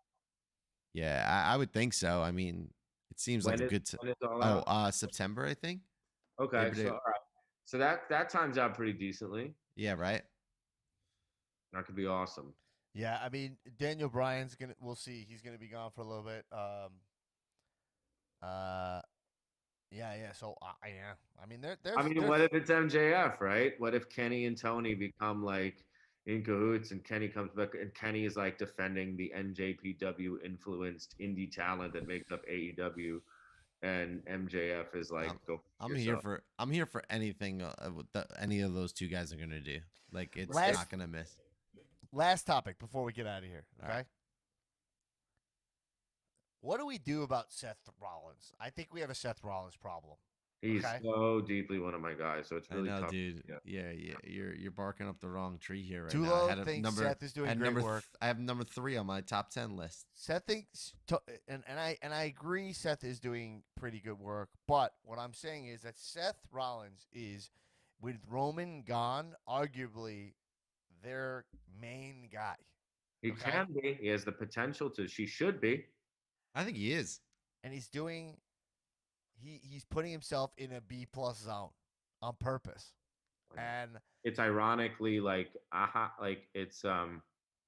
Yeah, I would think so. I mean, it seems like When a is, good. when is All Oh, Out? September, I think. Okay, Labor Day. so all right. So that times out pretty decently. Yeah, right. That could be awesome. Yeah, I mean Daniel Bryan's gonna. We'll see. He's gonna be gone for a little bit. Yeah. So yeah. I mean, there's What if it's MJF, right? What if Kenny and Tony become like in cahoots and Kenny comes back and Kenny is like defending the NJPW influenced indie talent that makes up AEW and MJF is like, go. I'm here for anything any of those two guys are gonna do. Like it's Last- not gonna miss. last topic before we get out of here. All Okay. right. What do we do about Seth Rollins? I think we have a Seth Rollins problem. He's Okay. so deeply one of my guys, so it's I really know, tough. dude. Yeah. Yeah. You're barking up the wrong tree here right now. Tulo I had a thinks number, Seth is doing I had great number work. I have number 3 on my top 10 list. Seth thinks, and I agree. Seth is doing pretty good work, but what I'm saying is that Seth Rollins is, with Roman gone, arguably their main guy. He Okay. can be. He has the potential to. She should be. I think he is. And he's doing, he's putting himself in a B+ zone on purpose, and It's ironically like it's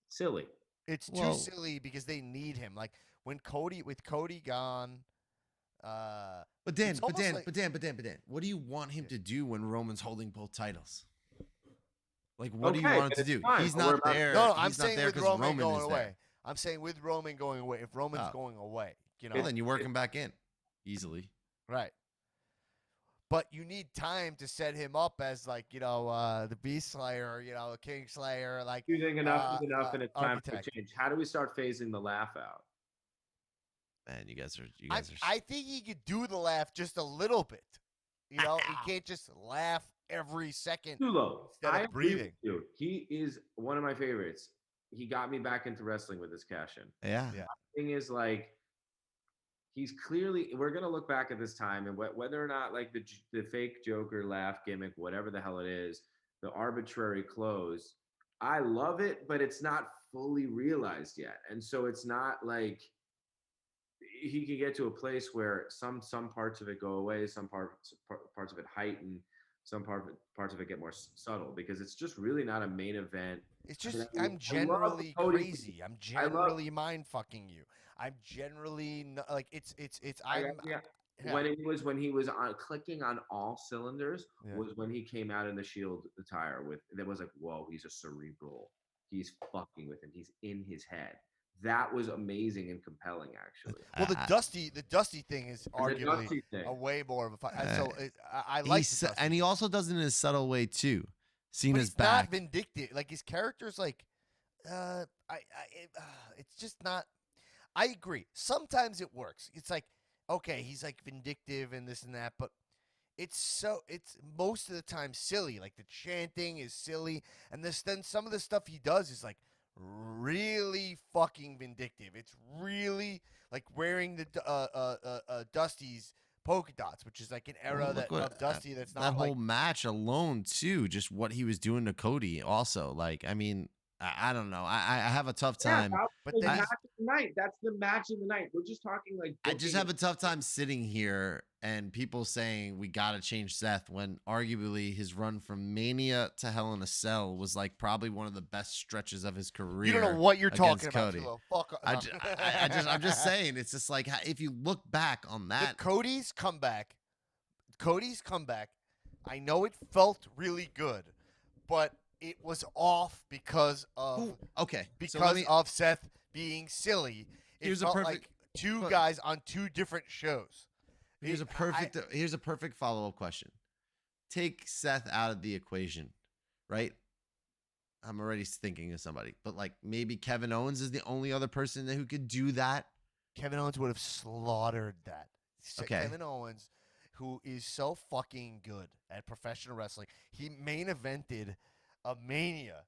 silly. it's too Well- silly because they need him. Like with Cody gone. But Dan, It's but almost Dan, like- but Dan, what do you want him to do when Roman's holding both titles? Like, what do you Okay, want him but to it's do? fine, He's but we're not about- there. No, I'm he's not saying there with 'cause Roman Roman going is away. there. I'm saying with Roman going away. If Roman's Oh. going away, Well, then you work him back in easily. right. But you need time to set him up as like the Beast Slayer, King Slayer, like You think enough is enough, and it's time architect. for change. How do we start phasing the laugh out? Man, you guys are. I think he could do the laugh just a little bit. He can't just laugh every second. Too low. Instead of I agree with breathing. you. He is one of my favorites. He got me back into wrestling with his cash in. Yeah. Thing is, like, he's clearly. We're gonna look back at this time and whether or not like the fake Joker laugh gimmick, whatever the hell it is, the arbitrary close. I love it, but it's not fully realized yet, and so it's not like he can get to a place where some parts of it go away, some parts of it heighten, some parts of it get more subtle because it's just really not a main event. It's just I I'm love generally Cody. crazy. I'm generally mind fucking you. I'm generally like it's I'm Yeah. yeah. When he was on clicking on all cylinders Yeah. was when he came out in the Shield attire with that was like, whoa, he's a cerebral. He's fucking with him. He's in his head. That was amazing and compelling, actually. Well, the Dusty thing is And the arguably Dusty thing. a way more of a fight. So I like the Dusty and he also does it in a subtle way too. but Cena's he's back. not vindictive. Like his character's like, it's just not. I agree. Sometimes it works. It's like, okay, he's like vindictive and this and that, but it's most of the time silly. Like the chanting is silly, and then some of the stuff he does is like really fucking vindictive. It's really like wearing the Dusty's polka dots, which is like an era of Dusty that's not that like whole match alone too. Just what he was doing to Cody. Also, like, I mean, I don't know. I have a tough Yeah, time. that But was the then match of the night. That's the match of the night. We're just talking like. I just booking have a and- tough time sitting here and people saying we got to change Seth when arguably his run from Mania to Hell in a Cell was like probably one of the best stretches of his career. You don't know what you're against talking about, Cody. Tulo. Fuck off. I'm just saying. It's just like if you look back on that, Cody's comeback, I know it felt really good, but it was off because of Seth being silly. It Here's a felt perfect- like two but- guys on two different shows. here's a perfect follow-up question. Take Seth out of the equation, right? I'm already thinking of somebody, but like maybe Kevin Owens is the only other person who could do that. Kevin Owens would have slaughtered that. Okay. Kevin Owens, who is so fucking good at professional wrestling, he main evented a Mania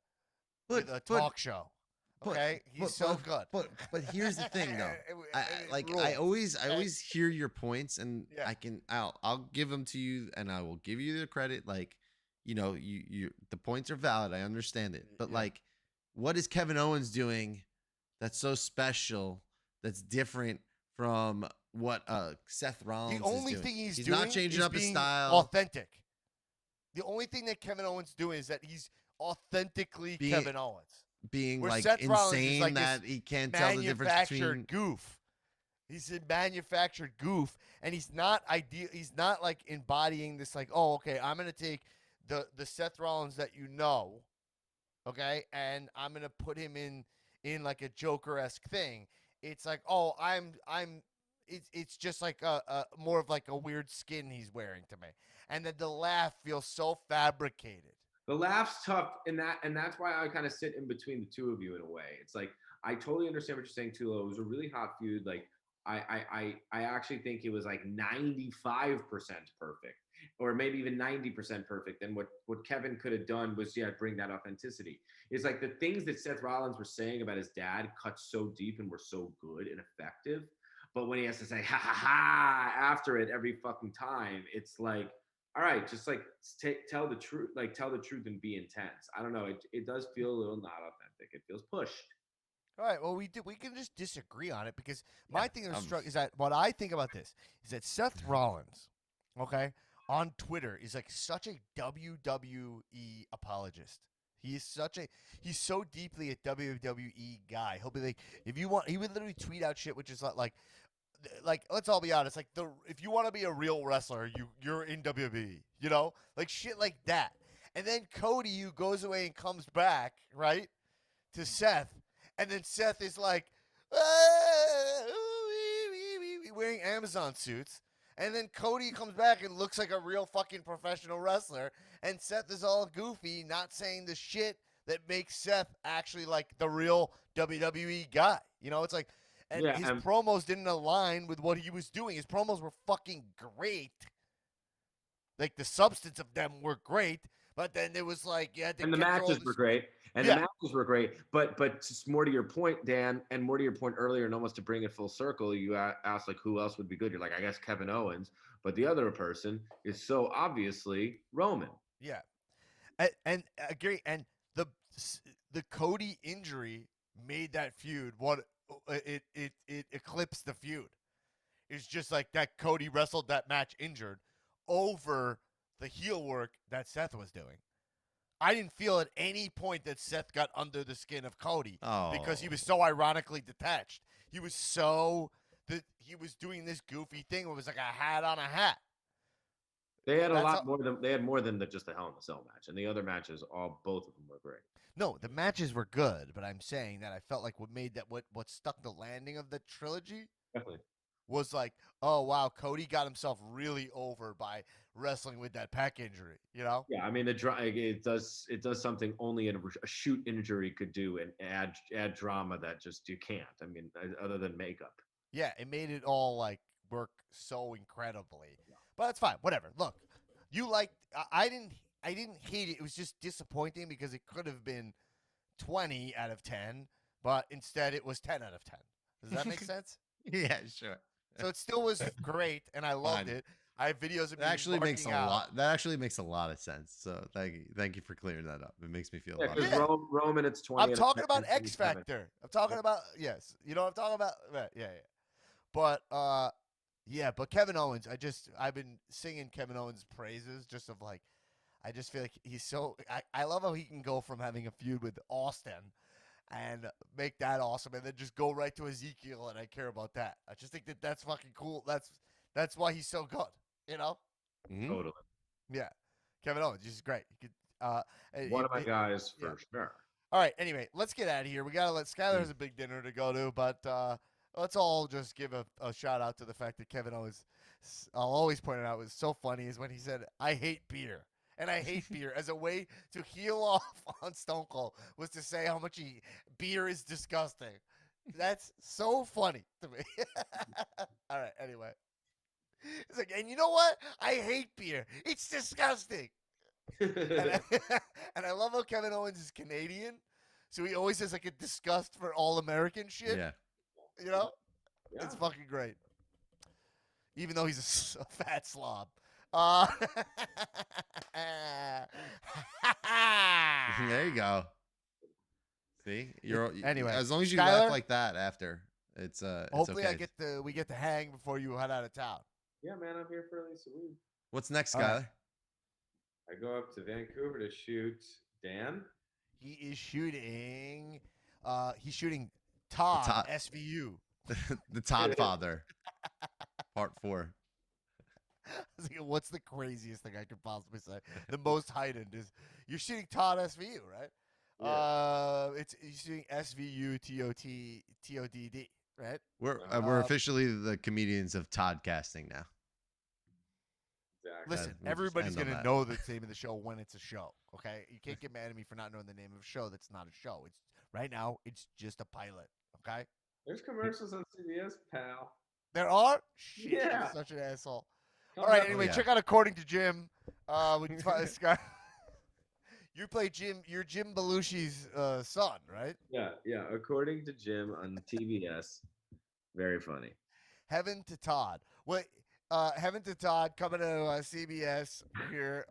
with a talk show. Okay, he's so good. But here's the thing, though. I ruled. always hear your points, and Yeah. I'll give them to you, and I will give you the credit. Like, you know, you the points are valid. I understand it, but Yeah. like, what is Kevin Owens doing that's so special? That's different from what Seth Rollins The only is doing. thing he's doing not changing is up his being style. authentic. The only thing that Kevin Owens is doing is that he's authentically Kevin Owens. Being Where like Seth Rollins is insane like this that he can't tell the difference Manufactured between. goof. He's a manufactured goof, and he's not ideal. He's not like embodying this. Like, oh, okay, I'm gonna take the Seth Rollins that you know, okay, and I'm gonna put him in like a Joker-esque thing. It's like, oh, it's just like a more of like a weird skin he's wearing to me, and then the laugh feels so fabricated. The laugh's tough, and that's why I kind of sit in between the two of you in a way. It's like I totally understand what you're saying, Tulo. It was a really hot feud. Like I actually think it was like 95% perfect, or maybe even 90% perfect. And what Kevin could have done was bring that authenticity. It's like the things that Seth Rollins was saying about his dad cut so deep and were so good and effective. But when he has to say ha ha ha after it every fucking time, it's like, all right, just like tell the truth, and be intense. I don't know. It does feel a little not authentic. It feels pushed. All right, well, we can just disagree on it because my thing is that what I think about this is that Seth Rollins, okay, on Twitter is like such a WWE apologist. He's so deeply a WWE guy. He'll be like, he would literally tweet out shit which is like let's all be honest, like if you want to be a real wrestler, you're in WWE, you know, like shit like that. And then Cody, who goes away and comes back, right, to Seth, and then Seth is like wearing Amazon suits, and then Cody comes back and looks like a real fucking professional wrestler, and Seth is all goofy, not saying the shit that makes Seth actually like the real WWE guy. You know, it's like. And his promos didn't align with what he was doing. His promos were fucking great. Like, the substance of them were great. But then there was like, and the matches were great. And the matches were great. But just more to your point, Dan, and more to your point earlier, and almost to bring it full circle, you asked, like, who else would be good? You're like, I guess Kevin Owens. But the other person is so obviously Roman. Yeah. And agree. And the Cody injury made that feud what it eclipsed the feud. It's just like that Cody wrestled that match injured over the heel work that Seth was doing. I didn't feel at any point that Seth got under the skin of Cody because he was so ironically detached. He was doing this goofy thing where it was like a hat on a hat. They had more than just the Hell in a Cell match, and the other matches, both of them were great. No, the matches were good, but I'm saying that I felt like what stuck the landing of the trilogy Definitely. was like, oh wow, Cody got himself really over by wrestling with that pec injury, you know? Yeah, I mean it does something only a shoot injury could do, and add drama that just you can't. I mean, other than makeup. Yeah, it made it all like work so incredibly. But that's fine. Whatever. Look, you liked. I didn't hate it. It was just disappointing because it could have been 20 out of 10, but instead it was 10 out of 10. Does that make sense? Yeah, sure. So it still was great, and I loved it. I have videos of me That actually makes a marking out. lot. That actually makes a lot of sense. So thank you for clearing that up. It makes me feel a Yeah, lot because better. Roman, it's 20. I'm and talking about it's X 27. Factor. I'm talking about yes. You know what I'm talking about? Right, yeah. But yeah, but Kevin Owens, I've been singing Kevin Owens' praises just of like I just feel like he's so I love how he can go from having a feud with Austin and make that awesome and then just go right to Ezekiel and I care about that. I just think that that's fucking cool. That's why he's so good, you know? Mhm. Totally. Yeah. Kevin Owens, he's great. You could One of my guys for sure. All right, anyway, let's get out of here. We got to let Skylar has a big dinner to go to, but let's all just give a shout out to the fact that Kevin Owens, I'll always point it out, was so funny is when he said, I hate beer. And I hate beer as a way to heal off on Stone Cold was to say how much beer is disgusting. That's so funny to me. All right, anyway. It's like, and you know what? I hate beer. It's disgusting. And and I love how Kevin Owens is Canadian, so he always has like a disgust for all American shit. Yeah. You know, Yeah. it's fucking great. Even though he's a fat slob. There you go. See, Anyway, as long as you Skylar? laugh like that after, it's Hopefully, okay. we get to hang before you head out of town. Yeah, man, I'm here for at least a week. What's next, All Skylar? right. I go up to Vancouver to shoot Dan. He is shooting. He's shooting Todd Todd- SVU. The Todd Father, Part 4. I was like, what's the craziest thing I could possibly say? The most heightened is you're shooting Todd SVU, right? Yeah. You're shooting SVU TODD, right? We're officially the comedians of Todd casting now. Exactly. Listen, we'll just everybody's end on gonna that. know the name of the show when it's a show. Okay, you can't get mad at me for not knowing the name of a show that's not a show. It's right now. It's just a pilot. Okay, There's commercials on CBS, pal. there are. Shit, Yeah. I'm such an asshole. Come All right, up- anyway, yeah. check out According to Jim. With Scott. You play Jim. You're Jim Belushi's son, right? Yeah. According to Jim on TBS, very funny. Heaven to Todd. Wait, Heaven to Todd coming to CBS here.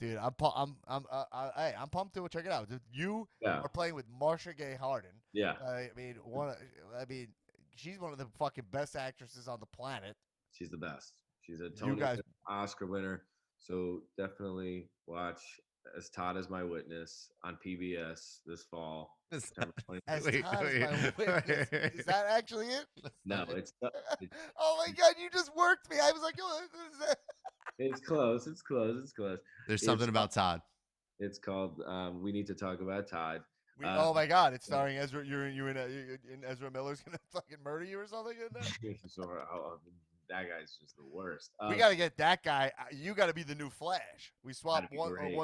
Dude, I'm pumped to check it out. Dude, you Yeah. are playing with Marcia Gay Harden. Yeah. I mean, she's one of the fucking best actresses on the planet. She's the best. She's a Tony guys- Oscar winner. So definitely watch As Todd Is My Witness on PBS this fall. September 20th. As Wait, Todd is wait, my witness. Is that actually it? No, it's Oh my God, you just worked me. I was like, oh, this is that? it's close. It's close. It's close. There's something about Todd. It's called We Need to Talk About Todd. Oh my God, it's starring Ezra. You're in Ezra Miller's gonna fucking murder you or something in there. So, that guy's just the worst. We got to get that guy. You got to be the new Flash. We swap That'd be one great.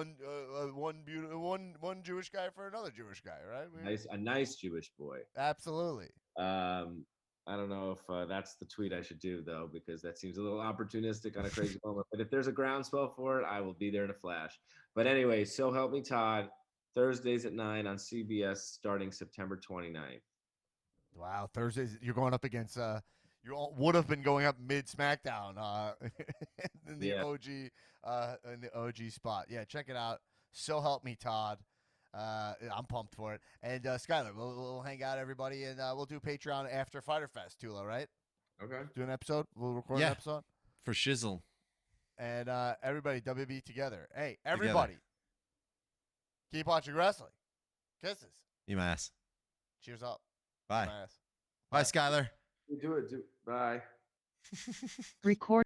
one Jewish guy for another Jewish guy, right? a nice Jewish boy. Absolutely. I don't know if that's the tweet I should do though, because that seems a little opportunistic on a crazy moment. But if there's a groundswell for it, I will be there in a flash. But anyway, So Help Me Todd, Thursdays at 9 on CBS, starting September 29th. Wow, Thursdays. You're going up against. You would have been going up mid SmackDown in the OG spot. Yeah, check it out. So Help Me Todd. I'm pumped for it. And Skylar, we'll hang out, everybody, and we'll do Patreon after Fighter Fest, Tula, right? Okay. Do an episode. We'll record an episode. For shizzle. And everybody, WB together. Hey, everybody, keep watching wrestling. Kisses. You my ass. Cheers up. Bye. My ass. Bye, Skylar. Do it. Bye. Record.